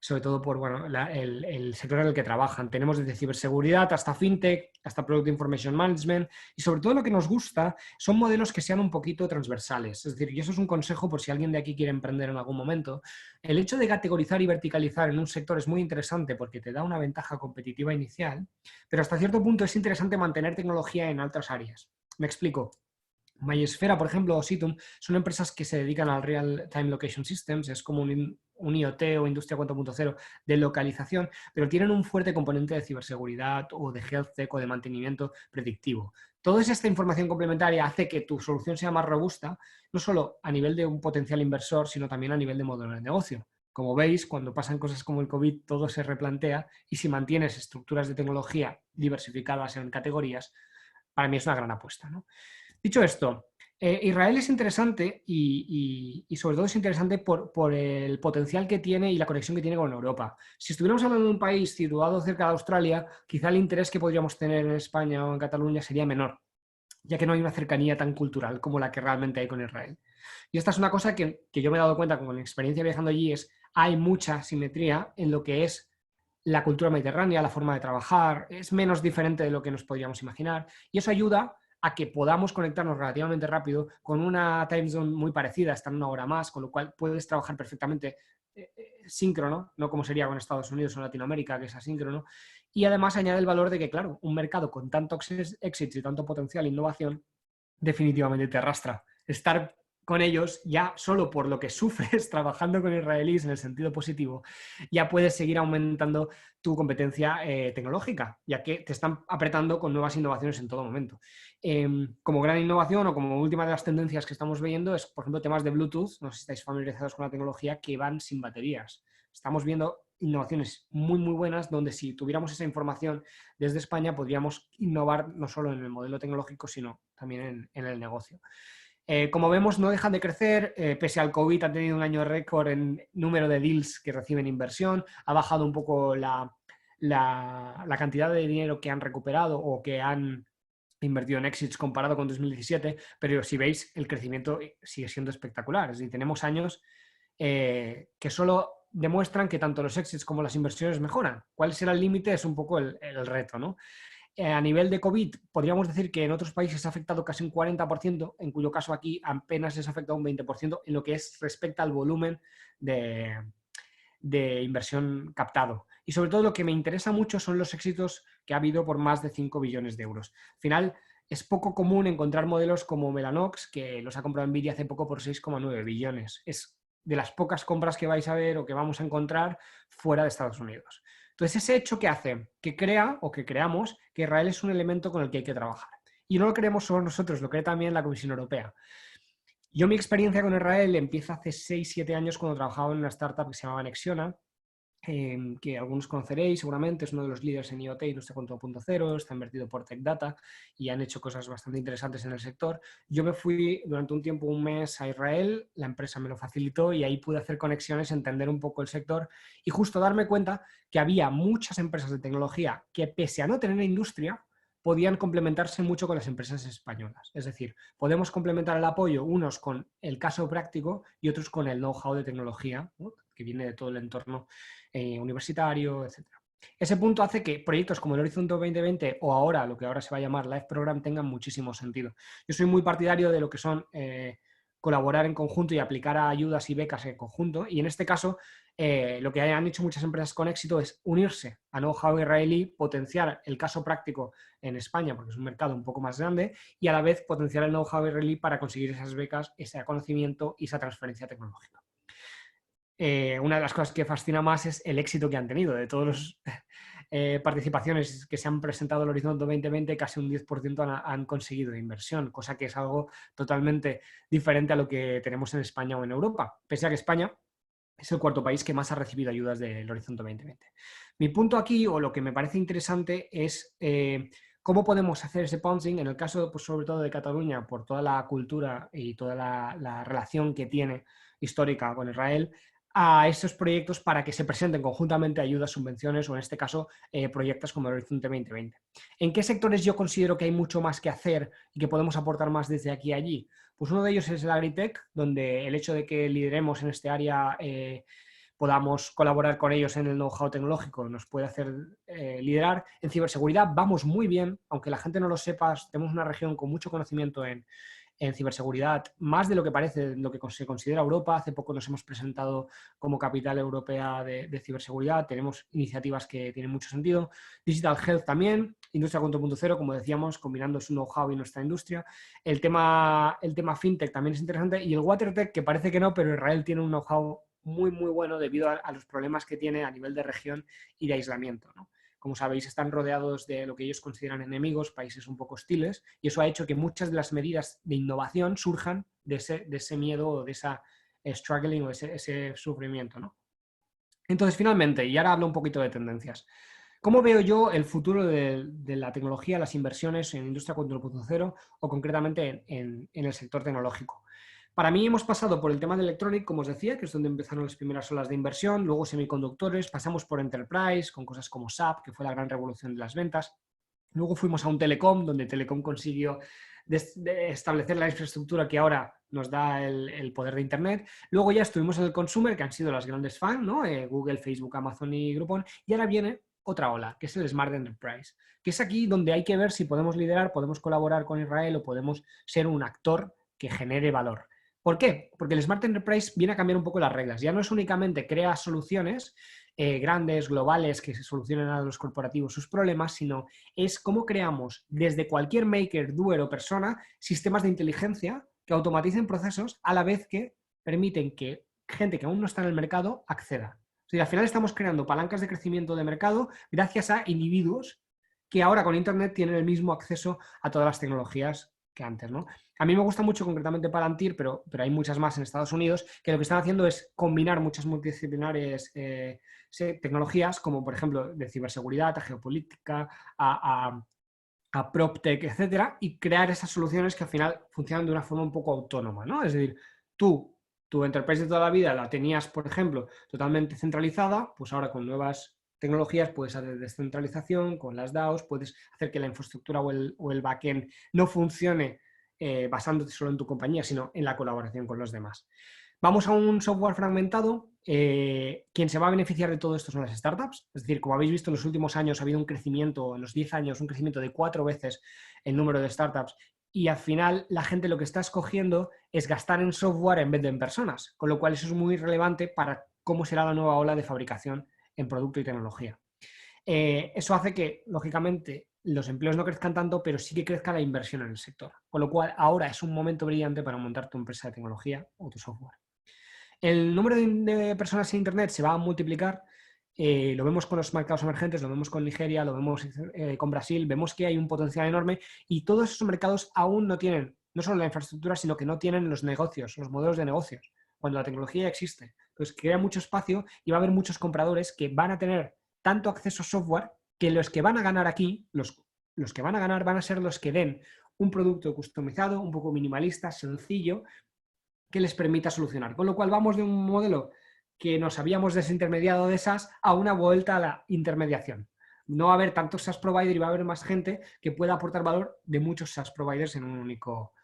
sobre todo por bueno, el sector en el que trabajan. Tenemos desde ciberseguridad hasta fintech, hasta product information management y sobre todo lo que nos gusta son modelos que sean un poquito transversales. Es decir, y eso es un consejo por si alguien de aquí quiere emprender en algún momento. El hecho de categorizar y verticalizar en un sector es muy interesante porque te da una ventaja competitiva inicial, pero hasta cierto punto es interesante mantener tecnología en otras áreas. Me explico. MySfera, por ejemplo, o Situm, son empresas que se dedican al Real Time Location Systems, es como un IoT o Industria 4.0 de localización, pero tienen un fuerte componente de ciberseguridad o de health tech o de mantenimiento predictivo. Toda esta información complementaria hace que tu solución sea más robusta, no solo a nivel de un potencial inversor, sino también a nivel de modelo de negocio. Como veis, cuando pasan cosas como el COVID, todo se replantea y si mantienes estructuras de tecnología diversificadas en categorías, para mí es una gran apuesta, ¿no? Dicho esto, Israel es interesante y sobre todo es interesante por el potencial que tiene y la conexión que tiene con Europa. Si estuviéramos hablando de un país situado cerca de Australia, quizá el interés que podríamos tener en España o en Cataluña sería menor, ya que no hay una cercanía tan cultural como la que realmente hay con Israel. Y esta es una cosa que yo me he dado cuenta con mi experiencia viajando allí, hay mucha simetría en lo que es la cultura mediterránea, la forma de trabajar, es menos diferente de lo que nos podríamos imaginar y eso ayuda a que podamos conectarnos relativamente rápido con una time zone muy parecida, está en una hora más, con lo cual puedes trabajar perfectamente síncrono, no como sería con Estados Unidos o Latinoamérica, que es asíncrono, y además añade el valor de que, claro, un mercado con tanto éxito y tanto potencial e innovación definitivamente te arrastra. Estar con ellos, ya solo por lo que sufres trabajando con israelíes en el sentido positivo, ya puedes seguir aumentando tu competencia tecnológica, ya que te están apretando con nuevas innovaciones en todo momento. Como gran innovación o como última de las tendencias que estamos viendo es, por ejemplo, temas de Bluetooth, no sé si estáis familiarizados con la tecnología, que van sin baterías. Estamos viendo innovaciones muy, muy buenas donde si tuviéramos esa información desde España podríamos innovar no solo en el modelo tecnológico, sino también en el negocio. Como vemos, no dejan de crecer, pese al COVID han tenido un año récord en número de deals que reciben inversión, ha bajado un poco la cantidad de dinero que han recuperado o que han invertido en exits comparado con 2017, pero si veis, el crecimiento sigue siendo espectacular. Es decir, tenemos años que solo demuestran que tanto los exits como las inversiones mejoran. ¿Cuál será el límite? Es un poco el reto, ¿no? A nivel de COVID, podríamos decir que en otros países ha afectado casi un 40%, en cuyo caso aquí apenas les ha afectado un 20% en lo que es respecto al volumen de inversión captado. Y sobre todo lo que me interesa mucho son los éxitos que ha habido por más de 5 billones de euros. Al final, es poco común encontrar modelos como Mellanox, que los ha comprado Nvidia hace poco por 6,9 billones. Es de las pocas compras que vais a ver o que vamos a encontrar fuera de Estados Unidos. Entonces, ese hecho que hace, que crea o que creamos que Israel es un elemento con el que hay que trabajar. Y no lo creemos solo nosotros, lo cree también la Comisión Europea. Yo mi experiencia con Israel empieza hace 6-7 años cuando trabajaba en una startup que se llamaba Nexiona, que algunos conoceréis seguramente, es uno de los líderes en IoT, Industria 4.0, está invertido por Tech Data y han hecho cosas bastante interesantes en el sector. Yo me fui durante un tiempo, un mes a Israel, la empresa me lo facilitó y ahí pude hacer conexiones, entender un poco el sector y justo darme cuenta que había muchas empresas de tecnología que pese a no tener industria, podían complementarse mucho con las empresas españolas. Es decir, podemos complementar el apoyo unos con el caso práctico y otros con el know-how de tecnología, ¿no?, que viene de todo el entorno universitario, etc. Ese punto hace que proyectos como el Horizonte 2020 o ahora, lo que ahora se va a llamar Life Program, tengan muchísimo sentido. Yo soy muy partidario de lo que son colaborar en conjunto y aplicar a ayudas y becas en conjunto. Y en este caso, lo que han hecho muchas empresas con éxito es unirse a know-how israelí, potenciar el caso práctico en España, porque es un mercado un poco más grande, y a la vez potenciar el know-how israelí para conseguir esas becas, ese conocimiento y esa transferencia tecnológica. Una de las cosas que fascina más es el éxito que han tenido. De todas las participaciones que se han presentado al Horizonte 2020, casi un 10% han conseguido de inversión, cosa que es algo totalmente diferente a lo que tenemos en España o en Europa. Pese a que España es el cuarto país que más ha recibido ayudas del Horizonte 2020. Mi punto aquí, o lo que me parece interesante, es cómo podemos hacer ese bouncing, en el caso, pues, sobre todo de Cataluña, por toda la cultura y toda la relación que tiene histórica con Israel, a estos proyectos para que se presenten conjuntamente ayudas, subvenciones o, en este caso, proyectos como el Horizonte 2020. ¿En qué sectores yo considero que hay mucho más que hacer y que podemos aportar más desde aquí a allí? Pues uno de ellos es el Agritech, donde el hecho de que lideremos en este área, podamos colaborar con ellos en el know-how tecnológico, nos puede hacer liderar. En ciberseguridad vamos muy bien, aunque la gente no lo sepa, tenemos una región con mucho conocimiento en ciberseguridad, más de lo que parece, lo que se considera Europa. Hace poco nos hemos presentado como capital europea de ciberseguridad, tenemos iniciativas que tienen mucho sentido. Digital Health también, Industria 4.0, como decíamos, combinando su know-how y nuestra industria. El tema FinTech también es interesante, y el WaterTech, que parece que no, pero Israel tiene un know-how muy, muy bueno debido a los problemas que tiene a nivel de región y de aislamiento, ¿no? Como sabéis, están rodeados de lo que ellos consideran enemigos, países un poco hostiles, y eso ha hecho que muchas de las medidas de innovación surjan de ese miedo o de esa struggling o ese sufrimiento, ¿no? Entonces, finalmente, y ahora hablo un poquito de tendencias. ¿Cómo veo yo el futuro de la tecnología, las inversiones en Industria 4.0 o concretamente en el sector tecnológico? Para mí hemos pasado por el tema de Electronic, como os decía, que es donde empezaron las primeras olas de inversión, luego semiconductores, pasamos por Enterprise, con cosas como SAP, que fue la gran revolución de las ventas. Luego fuimos a un Telecom, donde Telecom consiguió establecer la infraestructura que ahora nos da el poder de Internet. Luego ya estuvimos en el Consumer, que han sido las grandes fans, ¿no? Google, Facebook, Amazon y Groupon. Y ahora viene otra ola, que es el Smart Enterprise, que es aquí donde hay que ver si podemos liderar, podemos colaborar con Israel o podemos ser un actor que genere valor. ¿Por qué? Porque el Smart Enterprise viene a cambiar un poco las reglas. Ya no es únicamente crear soluciones grandes, globales, que se solucionen a los corporativos sus problemas, sino es cómo creamos desde cualquier maker, doer o persona sistemas de inteligencia que automaticen procesos a la vez que permiten que gente que aún no está en el mercado acceda. O sea, al final estamos creando palancas de crecimiento de mercado gracias a individuos que ahora con Internet tienen el mismo acceso a todas las tecnologías que antes, ¿no? A mí me gusta mucho concretamente Palantir, pero hay muchas más en Estados Unidos, que lo que están haciendo es combinar muchas multidisciplinares tecnologías, como por ejemplo de ciberseguridad, a geopolítica, a PropTech, etcétera, y crear esas soluciones que al final funcionan de una forma un poco autónoma, ¿no? Es decir, tu enterprise de toda la vida la tenías, por ejemplo, totalmente centralizada, pues ahora con nuevas tecnologías puedes hacer descentralización, con las DAOs, puedes hacer que la infraestructura o el backend no funcione basándote solo en tu compañía, sino en la colaboración con los demás. Vamos a un software fragmentado. Quien se va a beneficiar de todo esto son las startups. Es decir, como habéis visto en los últimos años ha habido un crecimiento, en los 10 años, un crecimiento de 4 veces el número de startups, y al final la gente lo que está escogiendo es gastar en software en vez de en personas, con lo cual eso es muy relevante para cómo será la nueva ola de fabricación en producto y tecnología. Eso hace que, lógicamente, los empleos no crezcan tanto, pero sí que crezca la inversión en el sector. Con lo cual, ahora es un momento brillante para montar tu empresa de tecnología o tu software. El número de personas en Internet se va a multiplicar. Lo vemos con los mercados emergentes, lo vemos con Nigeria, lo vemos con Brasil. Vemos que hay un potencial enorme y todos esos mercados aún no tienen, no solo la infraestructura, sino que no tienen los negocios, los modelos de negocios, cuando la tecnología ya existe. Entonces, crea mucho espacio y va a haber muchos compradores que van a tener tanto acceso a software que los que van a ganar aquí, los que van a ganar van a ser los que den un producto customizado, un poco minimalista, sencillo, que les permita solucionar. Con lo cual vamos de un modelo que nos habíamos desintermediado de SaaS a una vuelta a la intermediación. No va a haber tantos SaaS providers y va a haber más gente que pueda aportar valor de muchos SaaS providers en un único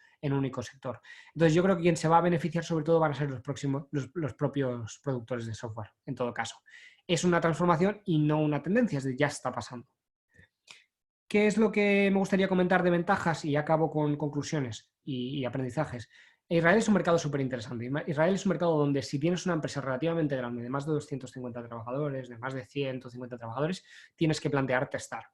sector. Entonces yo creo que quien se va a beneficiar sobre todo van a ser los propios productores de software, en todo caso. Es una transformación y no una tendencia, es decir, ya está pasando. ¿Qué es lo que me gustaría comentar de ventajas? Y acabo con conclusiones y aprendizajes. Israel es un mercado súper interesante. Israel es un mercado donde si tienes una empresa relativamente grande, de más de 250 trabajadores, de más de 150 trabajadores, tienes que plantearte estar.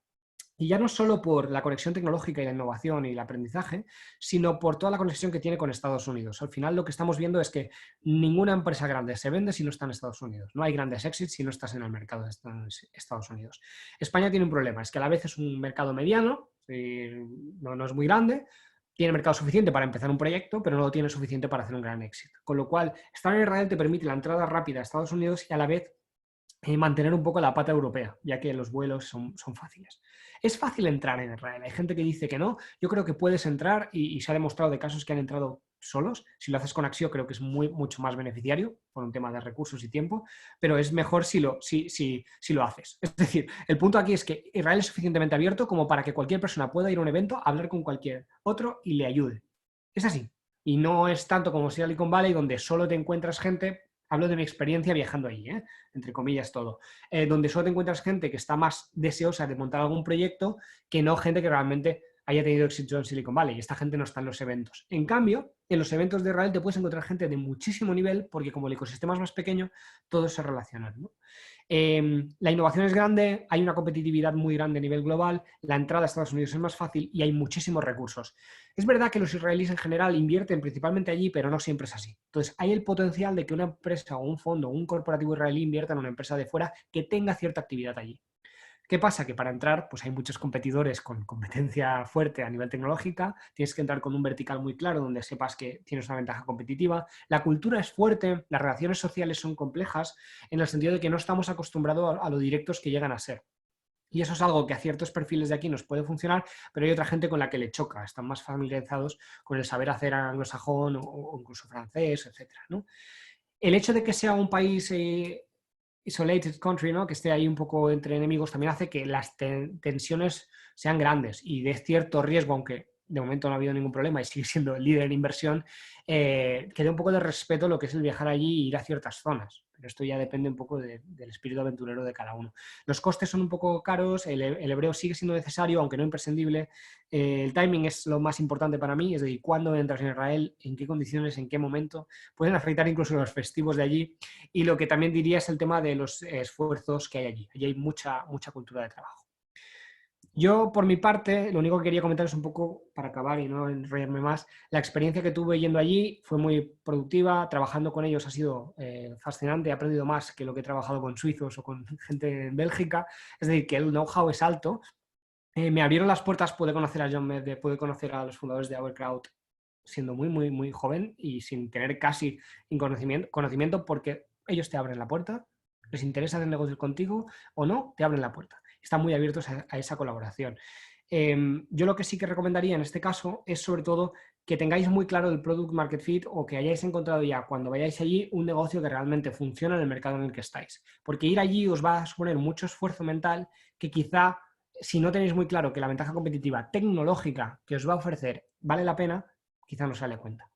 Y ya no solo por la conexión tecnológica y la innovación y el aprendizaje, sino por toda la conexión que tiene con Estados Unidos. Al final lo que estamos viendo es que ninguna empresa grande se vende si no está en Estados Unidos. No hay grandes exits si no estás en el mercado de Estados Unidos. España tiene un problema, es que a la vez es un mercado mediano, no es muy grande, tiene mercado suficiente para empezar un proyecto, pero no lo tiene suficiente para hacer un gran éxito. Con lo cual, estar en Israel te permite la entrada rápida a Estados Unidos y a la vez mantener un poco la pata europea, ya que los vuelos son fáciles. Es fácil entrar en Israel. Hay gente que dice que no. Yo creo que puedes entrar y se ha demostrado de casos que han entrado solos. Si lo haces con Axio creo que es mucho más beneficiario por un tema de recursos y tiempo, pero es mejor si lo haces. Es decir, el punto aquí es que Israel es suficientemente abierto como para que cualquier persona pueda ir a un evento, hablar con cualquier otro y le ayude. Es así. Y no es tanto como Silicon Valley, donde solo te encuentras gente. Hablo de mi experiencia viajando allí, entre comillas todo, donde solo te encuentras gente que está más deseosa de montar algún proyecto que no gente que realmente haya tenido éxito en Silicon Valley. Y esta gente no está en los eventos. En cambio, en los eventos de Israel te puedes encontrar gente de muchísimo nivel porque como el ecosistema es más pequeño, todos se relacionan, ¿no? La innovación es grande, hay una competitividad muy grande a nivel global, la entrada a Estados Unidos es más fácil y hay muchísimos recursos. Es verdad que los israelíes en general invierten principalmente allí, pero no siempre es así. Entonces, hay el potencial de que una empresa o un fondo o un corporativo israelí invierta en una empresa de fuera que tenga cierta actividad allí. ¿Qué pasa? Que para entrar pues hay muchos competidores con competencia fuerte a nivel tecnológica, tienes que entrar con un vertical muy claro donde sepas que tienes una ventaja competitiva, la cultura es fuerte, las relaciones sociales son complejas en el sentido de que no estamos acostumbrados a lo directos que llegan a ser. Y eso es algo que a ciertos perfiles de aquí nos puede funcionar, pero hay otra gente con la que le choca, están más familiarizados con el saber hacer anglosajón o incluso francés, etc., ¿no? El hecho de que sea un país isolated country, ¿no? Que esté ahí un poco entre enemigos, también hace que las tensiones sean grandes y de cierto riesgo, aunque de momento no ha habido ningún problema y sigue siendo el líder en inversión, que dé un poco de respeto a lo que es el viajar allí e ir a ciertas zonas. Pero esto ya depende un poco del espíritu aventurero de cada uno. Los costes son un poco caros, el hebreo sigue siendo necesario, aunque no imprescindible. El timing es lo más importante para mí, es decir, cuándo entras en Israel, en qué condiciones, en qué momento. Pueden afectar incluso los festivos de allí. Y lo que también diría es el tema de los esfuerzos que hay allí. Allí hay mucha cultura de trabajo. Yo, por mi parte, lo único que quería comentar es un poco, para acabar y no enrollarme más, la experiencia que tuve yendo allí fue muy productiva, trabajando con ellos ha sido fascinante, he aprendido más que lo que he trabajado con suizos o con gente en Bélgica, es decir, que el know-how es alto. Me abrieron las puertas, pude conocer a John Mede, pude conocer a los fundadores de Our siendo muy joven y sin tener casi conocimiento porque ellos te abren la puerta, les interesa hacer negocios contigo o no, te abren la puerta. Están muy abiertos a esa colaboración. Yo lo que sí que recomendaría en este caso es sobre todo que tengáis muy claro el product market fit o que hayáis encontrado ya cuando vayáis allí un negocio que realmente funciona en el mercado en el que estáis. Porque ir allí os va a suponer mucho esfuerzo mental que quizá si no tenéis muy claro que la ventaja competitiva tecnológica que os va a ofrecer vale la pena, quizá no sale cuenta.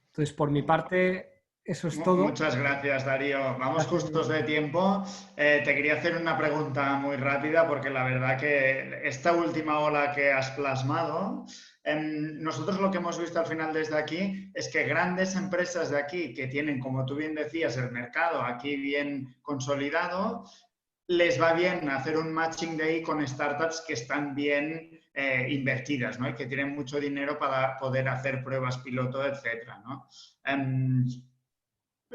Entonces, por mi parte, eso es todo. Muchas gracias, Darío. Vamos justos de tiempo. Te quería hacer una pregunta muy rápida porque la verdad que esta última ola que has plasmado, nosotros lo que hemos visto al final desde aquí es que grandes empresas de aquí que tienen, como tú bien decías, el mercado aquí bien consolidado, les va bien hacer un matching de ahí con startups que están bien invertidas, ¿no? Y que tienen mucho dinero para poder hacer pruebas piloto, etcétera, ¿no?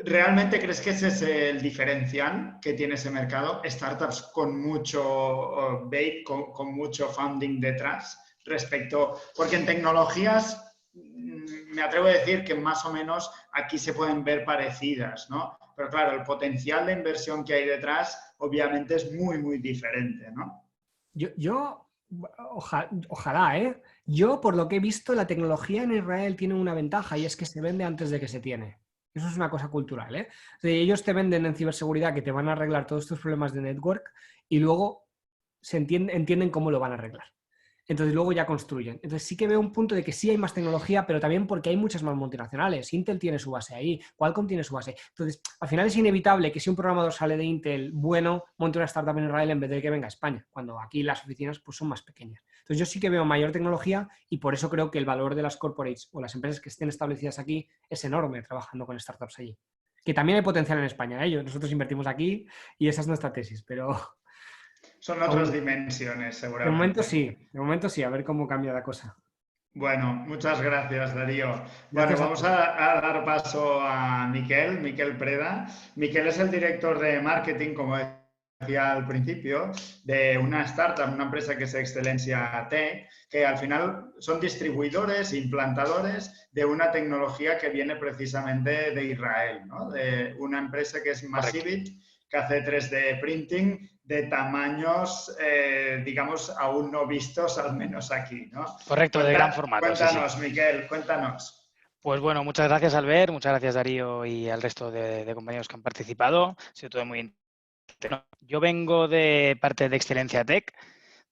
¿Realmente crees que ese es el diferencial que tiene ese mercado? Startups con mucho bait, con mucho funding detrás respecto... Porque en tecnologías me atrevo a decir que más o menos aquí se pueden ver parecidas, ¿no? Pero claro, el potencial de inversión que hay detrás obviamente es muy diferente, ¿no? Ojalá, ¿eh? Yo, por lo que he visto, la tecnología en Israel tiene una ventaja y es que se vende antes de que se tiene. Eso es una cosa cultural, ¿eh? O sea, ellos te venden en ciberseguridad que te van a arreglar todos tus problemas de network y luego entienden cómo lo van a arreglar. Entonces luego ya construyen. Entonces sí que veo un punto de que sí hay más tecnología, pero también porque hay muchas más multinacionales. Intel tiene su base ahí, Qualcomm tiene su base. Entonces, al final es inevitable que si un programador sale de Intel bueno, monte una startup en Israel en vez de que venga a España, cuando aquí las oficinas pues, son más pequeñas. Entonces yo sí que veo mayor tecnología y por eso creo que el valor de las corporates o las empresas que estén establecidas aquí es enorme trabajando con startups allí. Que también hay potencial en España, ¿eh? Nosotros invertimos aquí y esa es nuestra tesis, pero... Son otras dimensiones, seguramente. De momento sí, a ver cómo cambia la cosa. Bueno, muchas gracias, Darío. Bueno, vamos a dar paso a Miquel Preda. Miquel es el director de marketing, como decía al principio, de una startup, una empresa que es Excelencia Tech, que al final son distribuidores, implantadores de una tecnología que viene precisamente de Israel, ¿no? De una empresa que es Massivit, que hace 3D printing de tamaños, digamos, aún no vistos, al menos aquí, ¿no? Correcto, de gran formato. Cuéntanos, sí. Miquel, cuéntanos. Pues bueno, muchas gracias, Albert, muchas gracias, Darío, y al resto de compañeros que han participado. Ha sido todo muy interesante. Yo vengo de parte de Excelencia Tech,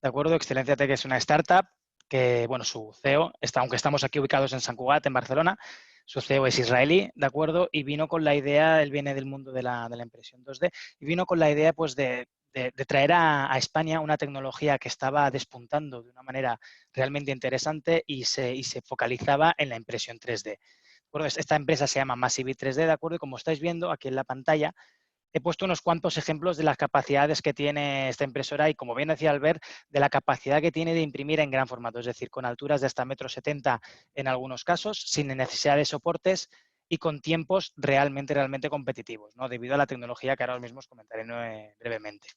¿de acuerdo? Excelencia Tech es una startup que, bueno, su CEO, aunque estamos aquí ubicados en Sant Cugat, en Barcelona, su CEO es israelí, ¿de acuerdo? Y vino con la idea, él viene del mundo de la impresión 2D, y vino con la idea, pues, de traer a España una tecnología que estaba despuntando de una manera realmente interesante y se focalizaba en la impresión 3D. Bueno, esta empresa se llama Massivit 3D, ¿de acuerdo? Y como estáis viendo aquí en la pantalla, he puesto unos cuantos ejemplos de las capacidades que tiene esta impresora y, como bien decía Albert, de la capacidad que tiene de imprimir en gran formato, es decir, con alturas de hasta 1,70 m en algunos casos, sin necesidad de soportes y con tiempos realmente competitivos, ¿no? Debido a la tecnología que ahora mismo os comentaré brevemente.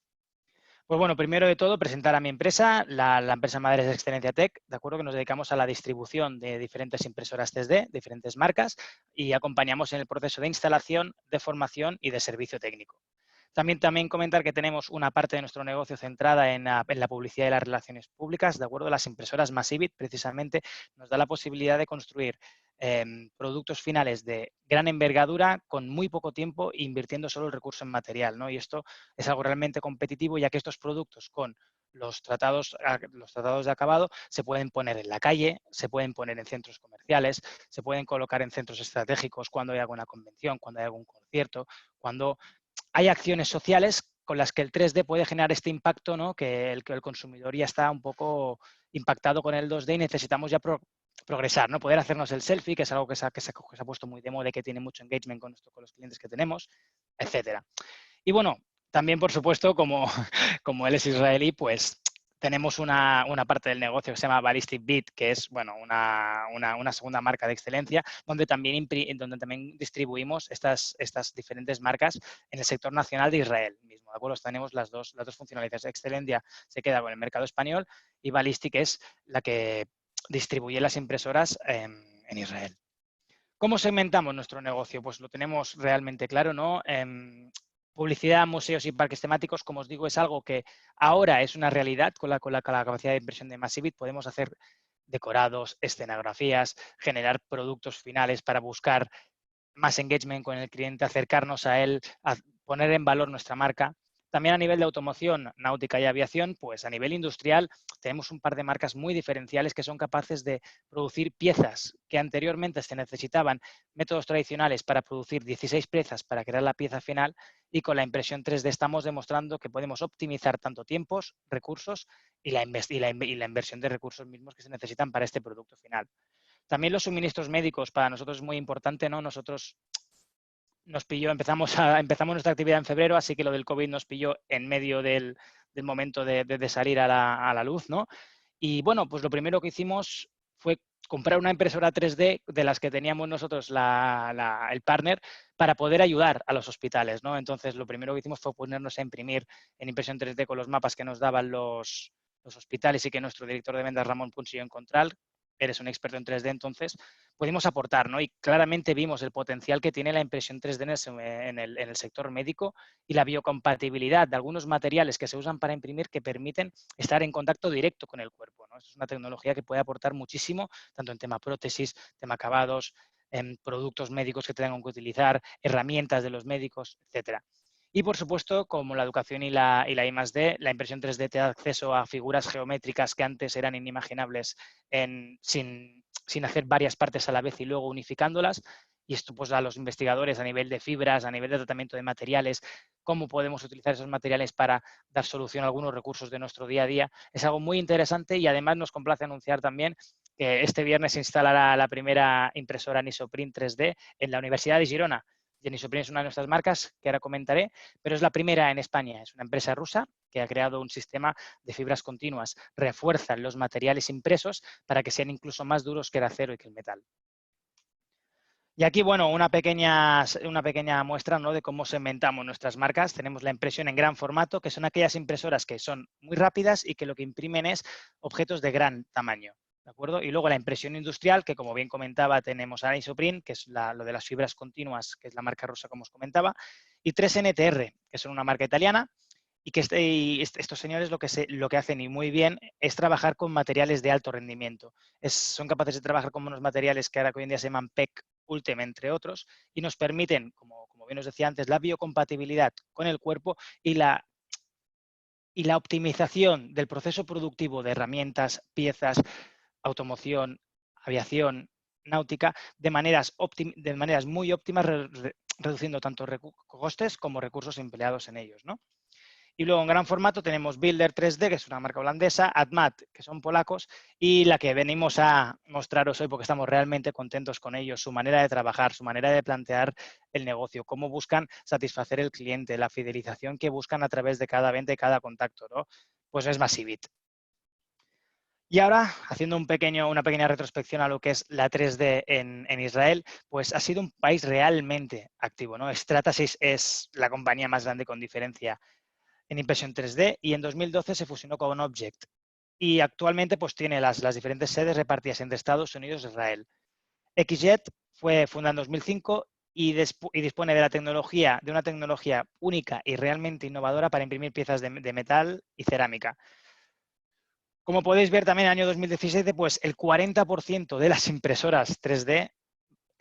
Pues bueno, primero de todo, presentar a mi empresa. La empresa madre es Excelencia Tech, ¿de acuerdo? Que nos dedicamos a la distribución de diferentes impresoras 3D, diferentes marcas, y acompañamos en el proceso de instalación, de formación y de servicio técnico. También comentar que tenemos una parte de nuestro negocio centrada en la publicidad y las relaciones públicas, ¿de acuerdo? Las impresoras Massivit, precisamente, nos da la posibilidad de construir productos finales de gran envergadura con muy poco tiempo, invirtiendo solo el recurso en material, ¿no? Y esto es algo realmente competitivo, ya que estos productos con los tratados de acabado se pueden poner en la calle, se pueden poner en centros comerciales, se pueden colocar en centros estratégicos cuando hay alguna convención, cuando hay algún concierto, cuando hay acciones sociales con las que el 3D puede generar este impacto, ¿no? que el consumidor ya está un poco impactado con el 2D y necesitamos ya progresar, ¿no? Poder hacernos el selfie, que es algo que se ha puesto muy de moda y que tiene mucho engagement con los clientes que tenemos, etcétera. Y bueno, también, por supuesto, como él es israelí, pues tenemos una parte del negocio que se llama Ballistic Beat, que es, bueno, una segunda marca de excelencia, donde también distribuimos estas diferentes marcas en el sector nacional de Israel mismo, ¿de acuerdo? Tenemos las dos funcionalidades. Excelencia se queda con el mercado español y Ballistic es la que distribuye las impresoras en Israel. ¿Cómo segmentamos nuestro negocio? Pues lo tenemos realmente claro, ¿no? Publicidad, museos y parques temáticos, como os digo, es algo que ahora es una realidad con la capacidad de impresión de Massivit. Podemos hacer decorados, escenografías, generar productos finales para buscar más engagement con el cliente, acercarnos a él, a poner en valor nuestra marca. También a nivel de automoción, náutica y aviación, pues a nivel industrial tenemos un par de marcas muy diferenciales que son capaces de producir piezas que anteriormente se necesitaban métodos tradicionales para producir 16 piezas para crear la pieza final, y con la impresión 3D estamos demostrando que podemos optimizar tanto tiempos, recursos y la inversión de recursos mismos que se necesitan para este producto final. También los suministros médicos para nosotros es muy importante, ¿no? Nosotros nos pilló, empezamos nuestra actividad en febrero, así que lo del COVID nos pilló en medio del momento de salir a la luz, ¿no? Y bueno, pues lo primero que hicimos fue comprar una impresora 3D de las que teníamos nosotros el partner para poder ayudar a los hospitales, ¿no? Entonces, lo primero que hicimos fue ponernos a imprimir en impresión 3D con los mapas que nos daban los hospitales y que nuestro director de ventas, Ramón, consiguió encontrar. Eres un experto en 3D, entonces pudimos aportar, ¿no? Y claramente vimos el potencial que tiene la impresión 3D en el sector médico y la biocompatibilidad de algunos materiales que se usan para imprimir que permiten estar en contacto directo con el cuerpo, ¿no? Esto es una tecnología que puede aportar muchísimo, tanto en tema prótesis, tema acabados, en productos médicos que tengan que utilizar, herramientas de los médicos, etcétera. Y, por supuesto, como la educación y la I+D, la impresión 3D te da acceso a figuras geométricas que antes eran inimaginables sin hacer varias partes a la vez y luego unificándolas. Y esto, pues, a los investigadores a nivel de fibras, a nivel de tratamiento de materiales, cómo podemos utilizar esos materiales para dar solución a algunos recursos de nuestro día a día, es algo muy interesante. Y además nos complace anunciar también que este viernes se instalará la primera impresora Nisoprint 3D en la Universidad de Girona. Nisoprint es una de nuestras marcas que ahora comentaré, pero es la primera en España. Es una empresa rusa que ha creado un sistema de fibras continuas. Refuerzan los materiales impresos para que sean incluso más duros que el acero y que el metal. Y aquí, bueno, una pequeña muestra, ¿no?, de cómo segmentamos nuestras marcas. Tenemos la impresión en gran formato, que son aquellas impresoras que son muy rápidas y que lo que imprimen es objetos de gran tamaño, ¿de acuerdo? Y luego la impresión industrial, que como bien comentaba, tenemos a Isoprint, que es lo de las fibras continuas, que es la marca rosa, como os comentaba, y 3NTR, que son una marca italiana, y que estos señores lo que hacen, y muy bien, es trabajar con materiales de alto rendimiento. Son capaces de trabajar con unos materiales que ahora hoy en día se llaman PEC Ultem, entre otros, y nos permiten, como bien os decía antes, la biocompatibilidad con el cuerpo y la optimización del proceso productivo de herramientas, piezas, automoción, aviación, náutica, de maneras muy óptimas, reduciendo tanto costes como recursos empleados en ellos, ¿no? Y luego en gran formato tenemos Builder 3D, que es una marca holandesa, Admat, que son polacos, y la que venimos a mostraros hoy porque estamos realmente contentos con ellos, su manera de trabajar, su manera de plantear el negocio, cómo buscan satisfacer el cliente, la fidelización que buscan a través de cada venta y cada contacto, ¿no? Pues es Massivit. Y ahora, haciendo una pequeña retrospección a lo que es la 3D en Israel, pues ha sido un país realmente activo, ¿no? Stratasys es la compañía más grande con diferencia en impresión 3D, y en 2012 se fusionó con Object. Y actualmente pues tiene las diferentes sedes repartidas entre Estados Unidos e Israel. XJet fue fundada en 2005 y dispone de una tecnología única y realmente innovadora para imprimir piezas de metal y cerámica. Como podéis ver también en el año 2017, pues el 40% de las impresoras 3D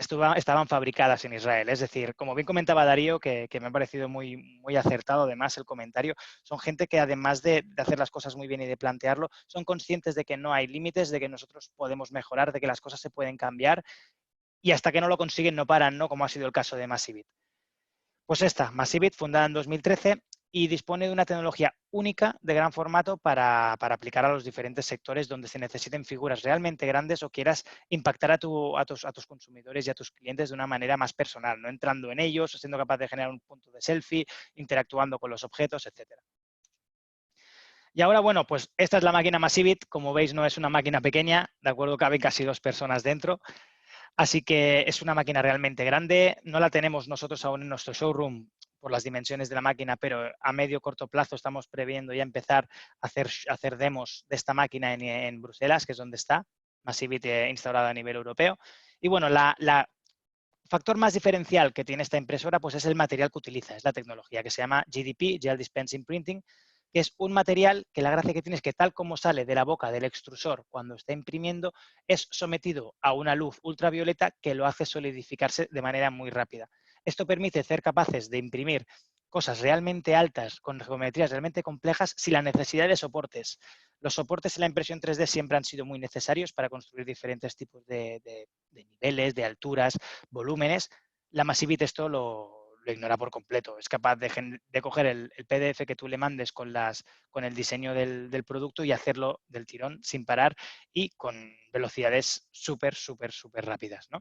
estaban fabricadas en Israel. Es decir, como bien comentaba Darío, que me ha parecido muy, muy acertado además el comentario, son gente que además de hacer las cosas muy bien y de plantearlo, son conscientes de que no hay límites, de que nosotros podemos mejorar, de que las cosas se pueden cambiar, y hasta que no lo consiguen no paran, ¿no?, como ha sido el caso de Massivit. Pues Massivit, fundada en 2013, y dispone de una tecnología única de gran formato para aplicar a los diferentes sectores donde se necesiten figuras realmente grandes o quieras impactar a tus consumidores y a tus clientes de una manera más personal, no entrando en ellos, siendo capaz de generar un punto de selfie, interactuando con los objetos, etc. Y ahora, bueno, pues esta es la máquina Massivit. Como veis, no es una máquina pequeña, ¿de acuerdo? Caben casi 2 personas dentro. Así que es una máquina realmente grande. No la tenemos nosotros aún en nuestro showroom por las dimensiones de la máquina, pero a medio corto plazo estamos previendo ya empezar a hacer demos de esta máquina en Bruselas, que es donde está Massivit instaurada a nivel europeo. Y bueno, la factor más diferencial que tiene esta impresora pues es el material que utiliza, es la tecnología que se llama GDP, Gel Dispensing Printing, que es un material que la gracia que tiene es que tal como sale de la boca del extrusor cuando está imprimiendo, es sometido a una luz ultravioleta que lo hace solidificarse de manera muy rápida. Esto permite ser capaces de imprimir cosas realmente altas, con geometrías realmente complejas, sin la necesidad de soportes. Los soportes en la impresión 3D siempre han sido muy necesarios para construir diferentes tipos de niveles, de alturas, volúmenes. La Massivit esto lo ignora por completo. Es capaz de coger el PDF que tú le mandes con el diseño del producto y hacerlo del tirón sin parar y con velocidades súper rápidas, ¿no?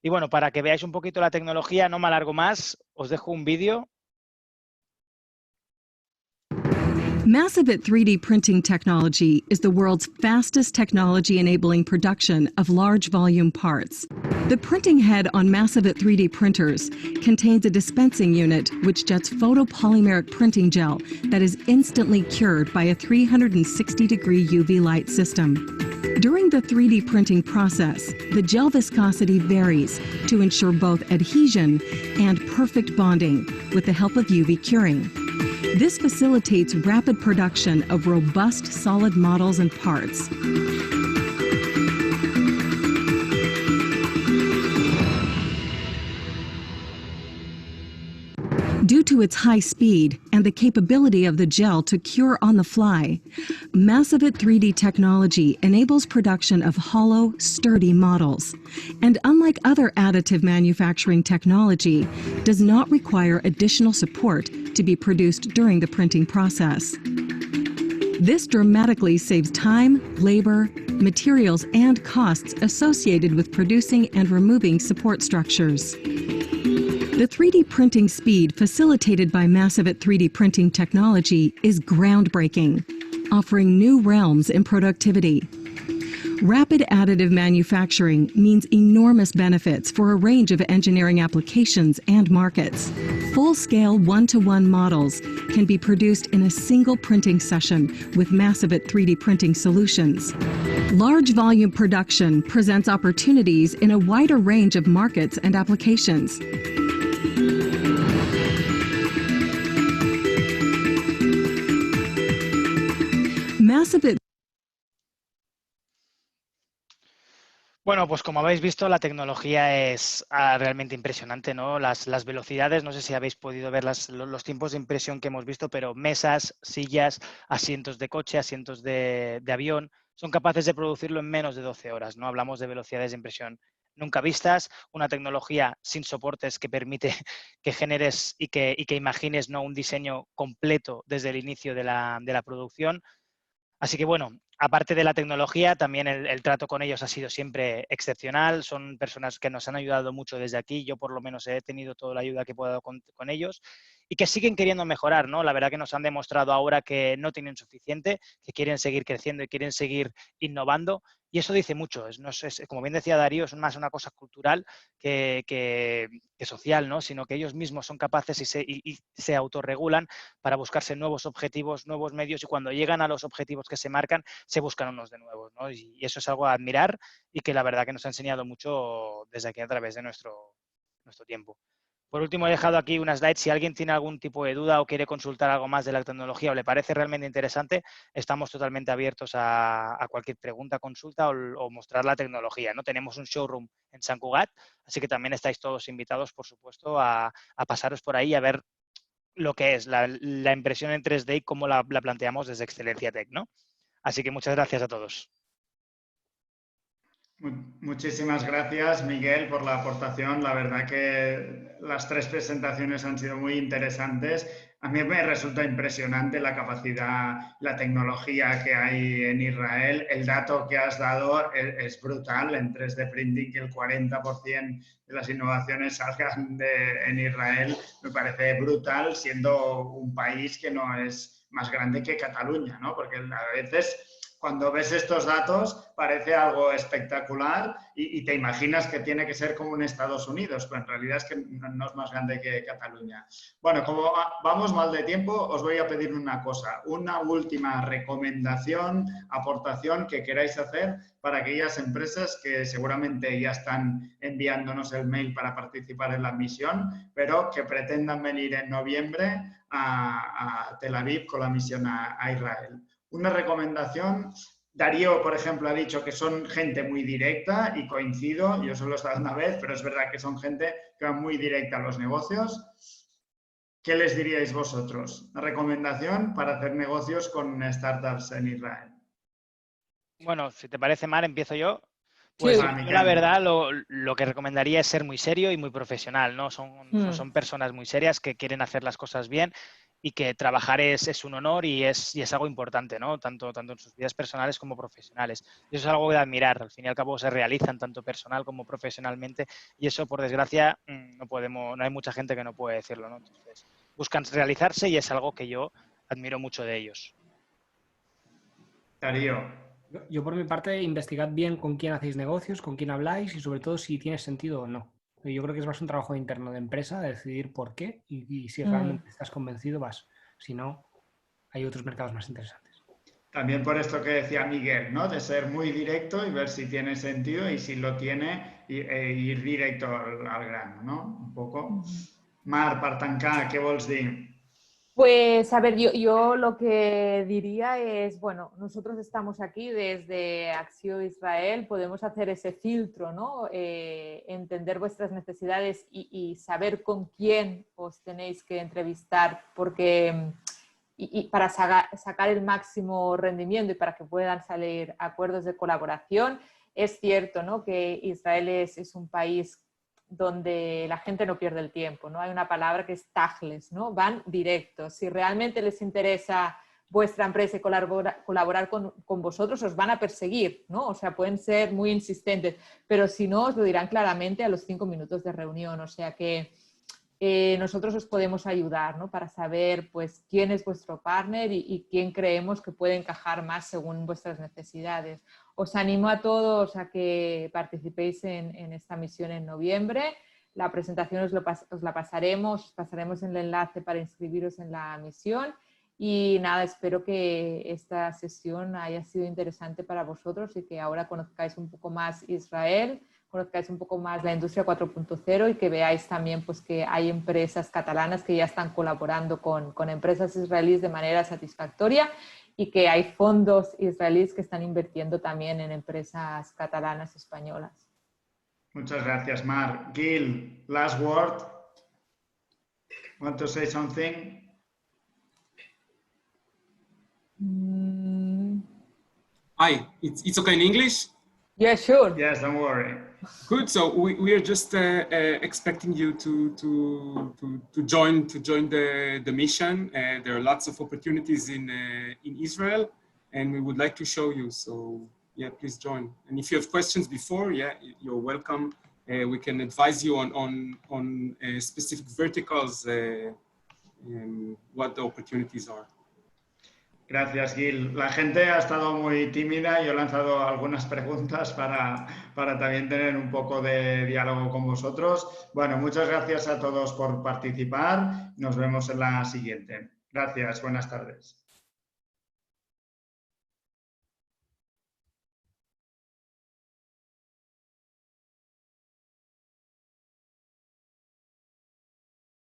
Y bueno, para que veáis un poquito la tecnología, no me alargo más, os dejo un vídeo. Massivit 3D printing technology is the world's fastest technology enabling production of large volume parts. The printing head on Massivit 3D printers contains a dispensing unit which jets photopolymeric printing gel that is instantly cured by a 360-degree UV light system. During the 3D printing process, the gel viscosity varies to ensure both adhesion and perfect bonding with the help of UV curing. This facilitates rapid production of robust solid models and parts. Due to its high speed and the capability of the gel to cure on the fly, Massivit 3D technology enables production of hollow, sturdy models, and unlike other additive manufacturing technology, does not require additional support to be produced during the printing process. This dramatically saves time, labor, materials, and costs associated with producing and removing support structures. The 3D printing speed facilitated by Massivit 3D printing technology is groundbreaking, offering new realms in productivity. Rapid additive manufacturing means enormous benefits for a range of engineering applications and markets. Full-scale one-to-one models can be produced in a single printing session with Massivit 3D printing solutions. Large volume production presents opportunities in a wider range of markets and applications. Massivit. Bueno, pues como habéis visto, la tecnología es realmente impresionante, ¿no? Las velocidades, no sé si habéis podido ver los tiempos de impresión que hemos visto, pero mesas, sillas, asientos de coche, asientos de avión, son capaces de producirlo en menos de 12 horas, ¿no? Hablamos de velocidades de impresión nunca vistas, una tecnología sin soportes que permite que generes y que imagines, ¿no?, un diseño completo desde el inicio de la producción. Así que bueno, aparte de la tecnología, también el trato con ellos ha sido siempre excepcional. Son personas que nos han ayudado mucho desde aquí. Yo por lo menos he tenido toda la ayuda que he podido con ellos y que siguen queriendo mejorar, ¿no? La verdad que nos han demostrado ahora que no tienen suficiente, que quieren seguir creciendo y quieren seguir innovando. Y eso dice mucho. Como bien decía Darío, es más una cosa cultural que social, ¿no? Sino que ellos mismos son capaces y se autorregulan para buscarse nuevos objetivos, nuevos medios, y cuando llegan a los objetivos que se marcan, se buscan unos de nuevos, ¿no? Y eso es algo a admirar y que la verdad que nos ha enseñado mucho desde aquí a través de nuestro tiempo. Por último, he dejado aquí unas slides. Si alguien tiene algún tipo de duda o quiere consultar algo más de la tecnología o le parece realmente interesante, estamos totalmente abiertos a cualquier pregunta, consulta o mostrar la tecnología, ¿no? Tenemos un showroom en Sant Cugat, así que también estáis todos invitados, por supuesto, a pasaros por ahí a ver lo que es la impresión en 3D y cómo la planteamos desde Excelencia Tech, ¿no? Así que muchas gracias a todos. Muchísimas gracias, Miguel, por la aportación. La verdad que las tres presentaciones han sido muy interesantes. A mí me resulta impresionante la capacidad, la tecnología que hay en Israel. El dato que has dado es brutal. En 3D Printing, que el 40% de las innovaciones salgan en Israel, me parece brutal, siendo un país que no es más grande que Cataluña, ¿no? Porque a veces, cuando ves estos datos, parece algo espectacular y te imaginas que tiene que ser como en Estados Unidos, pero en realidad es que no es más grande que Cataluña. Bueno, como vamos mal de tiempo, os voy a pedir una cosa, una última recomendación, aportación que queráis hacer para aquellas empresas que seguramente ya están enviándonos el mail para participar en la misión, pero que pretendan venir en noviembre a Tel Aviv con la misión a Israel. Una recomendación, Darío, por ejemplo, ha dicho que son gente muy directa y coincido, yo solo he estado una vez, pero es verdad que son gente que va muy directa a los negocios. ¿Qué les diríais vosotros? Una recomendación para hacer negocios con startups en Israel. Bueno, si te parece mal, empiezo yo. Pues Sí. yo, la verdad, lo que recomendaría es ser muy serio y muy profesional, ¿no? Son personas muy serias que quieren hacer las cosas bien y que trabajar es un honor y es algo importante, ¿no? Tanto en sus vidas personales como profesionales. Y eso es algo de admirar. Al fin y al cabo se realizan tanto personal como profesionalmente y eso, por desgracia, no hay mucha gente que no puede decirlo, ¿no? Entonces, buscan realizarse y es algo que yo admiro mucho de ellos. Darío. Yo por mi parte, investigad bien con quién hacéis negocios, con quién habláis y sobre todo si tiene sentido o no. Yo creo que es más un trabajo interno de empresa, de decidir por qué y si realmente estás convencido vas. Si no, hay otros mercados más interesantes. También por esto que decía Miguel, ¿no? De ser muy directo y ver si tiene sentido y si lo tiene, ir directo al grano, ¿no? Un poco. Mar, per tancar, què vols dir? Pues, a ver, yo lo que diría es, bueno, nosotros estamos aquí desde Acció Israel, podemos hacer ese filtro, ¿no? Entender vuestras necesidades y saber con quién os tenéis que entrevistar, porque y para sacar el máximo rendimiento y para que puedan salir acuerdos de colaboración. Es cierto, ¿no?, que Israel es un país donde la gente no pierde el tiempo, ¿no? Hay una palabra que es tajles, ¿no? Van directos. Si realmente les interesa vuestra empresa y colaborar con vosotros, os van a perseguir, ¿no? O sea, pueden ser muy insistentes, pero si no, os lo dirán claramente a los 5 minutos de reunión. O sea que nosotros os podemos ayudar, ¿no? Para saber pues, quién es vuestro partner y quién creemos que puede encajar más según vuestras necesidades. Os animo a todos a que participéis en esta misión en noviembre. La presentación os la pasaremos, os pasaremos el enlace para inscribiros en la misión. Y nada, espero que esta sesión haya sido interesante para vosotros y que ahora conozcáis un poco más Israel, conozcáis un poco más la industria 4.0 y que veáis también pues, que hay empresas catalanas que ya están colaborando con empresas israelíes de manera satisfactoria y que hay fondos israelíes que están invirtiendo también en empresas catalanas españolas. Muchas gracias, Mar. Gil, last word. Want to say something? Hi, it's okay in English? Yeah, sure. Yes, don't worry. Good. So we are just expecting you to join the mission. There are lots of opportunities in Israel, and we would like to show you. So yeah, please join. And if you have questions before, yeah, you're welcome. We can advise you on specific verticals, what the opportunities are. Gracias, Gil. La gente ha estado muy tímida. Yo he lanzado algunas preguntas para también tener un poco de diálogo con vosotros. Bueno, muchas gracias a todos por participar. Nos vemos en la siguiente. Gracias. Buenas tardes.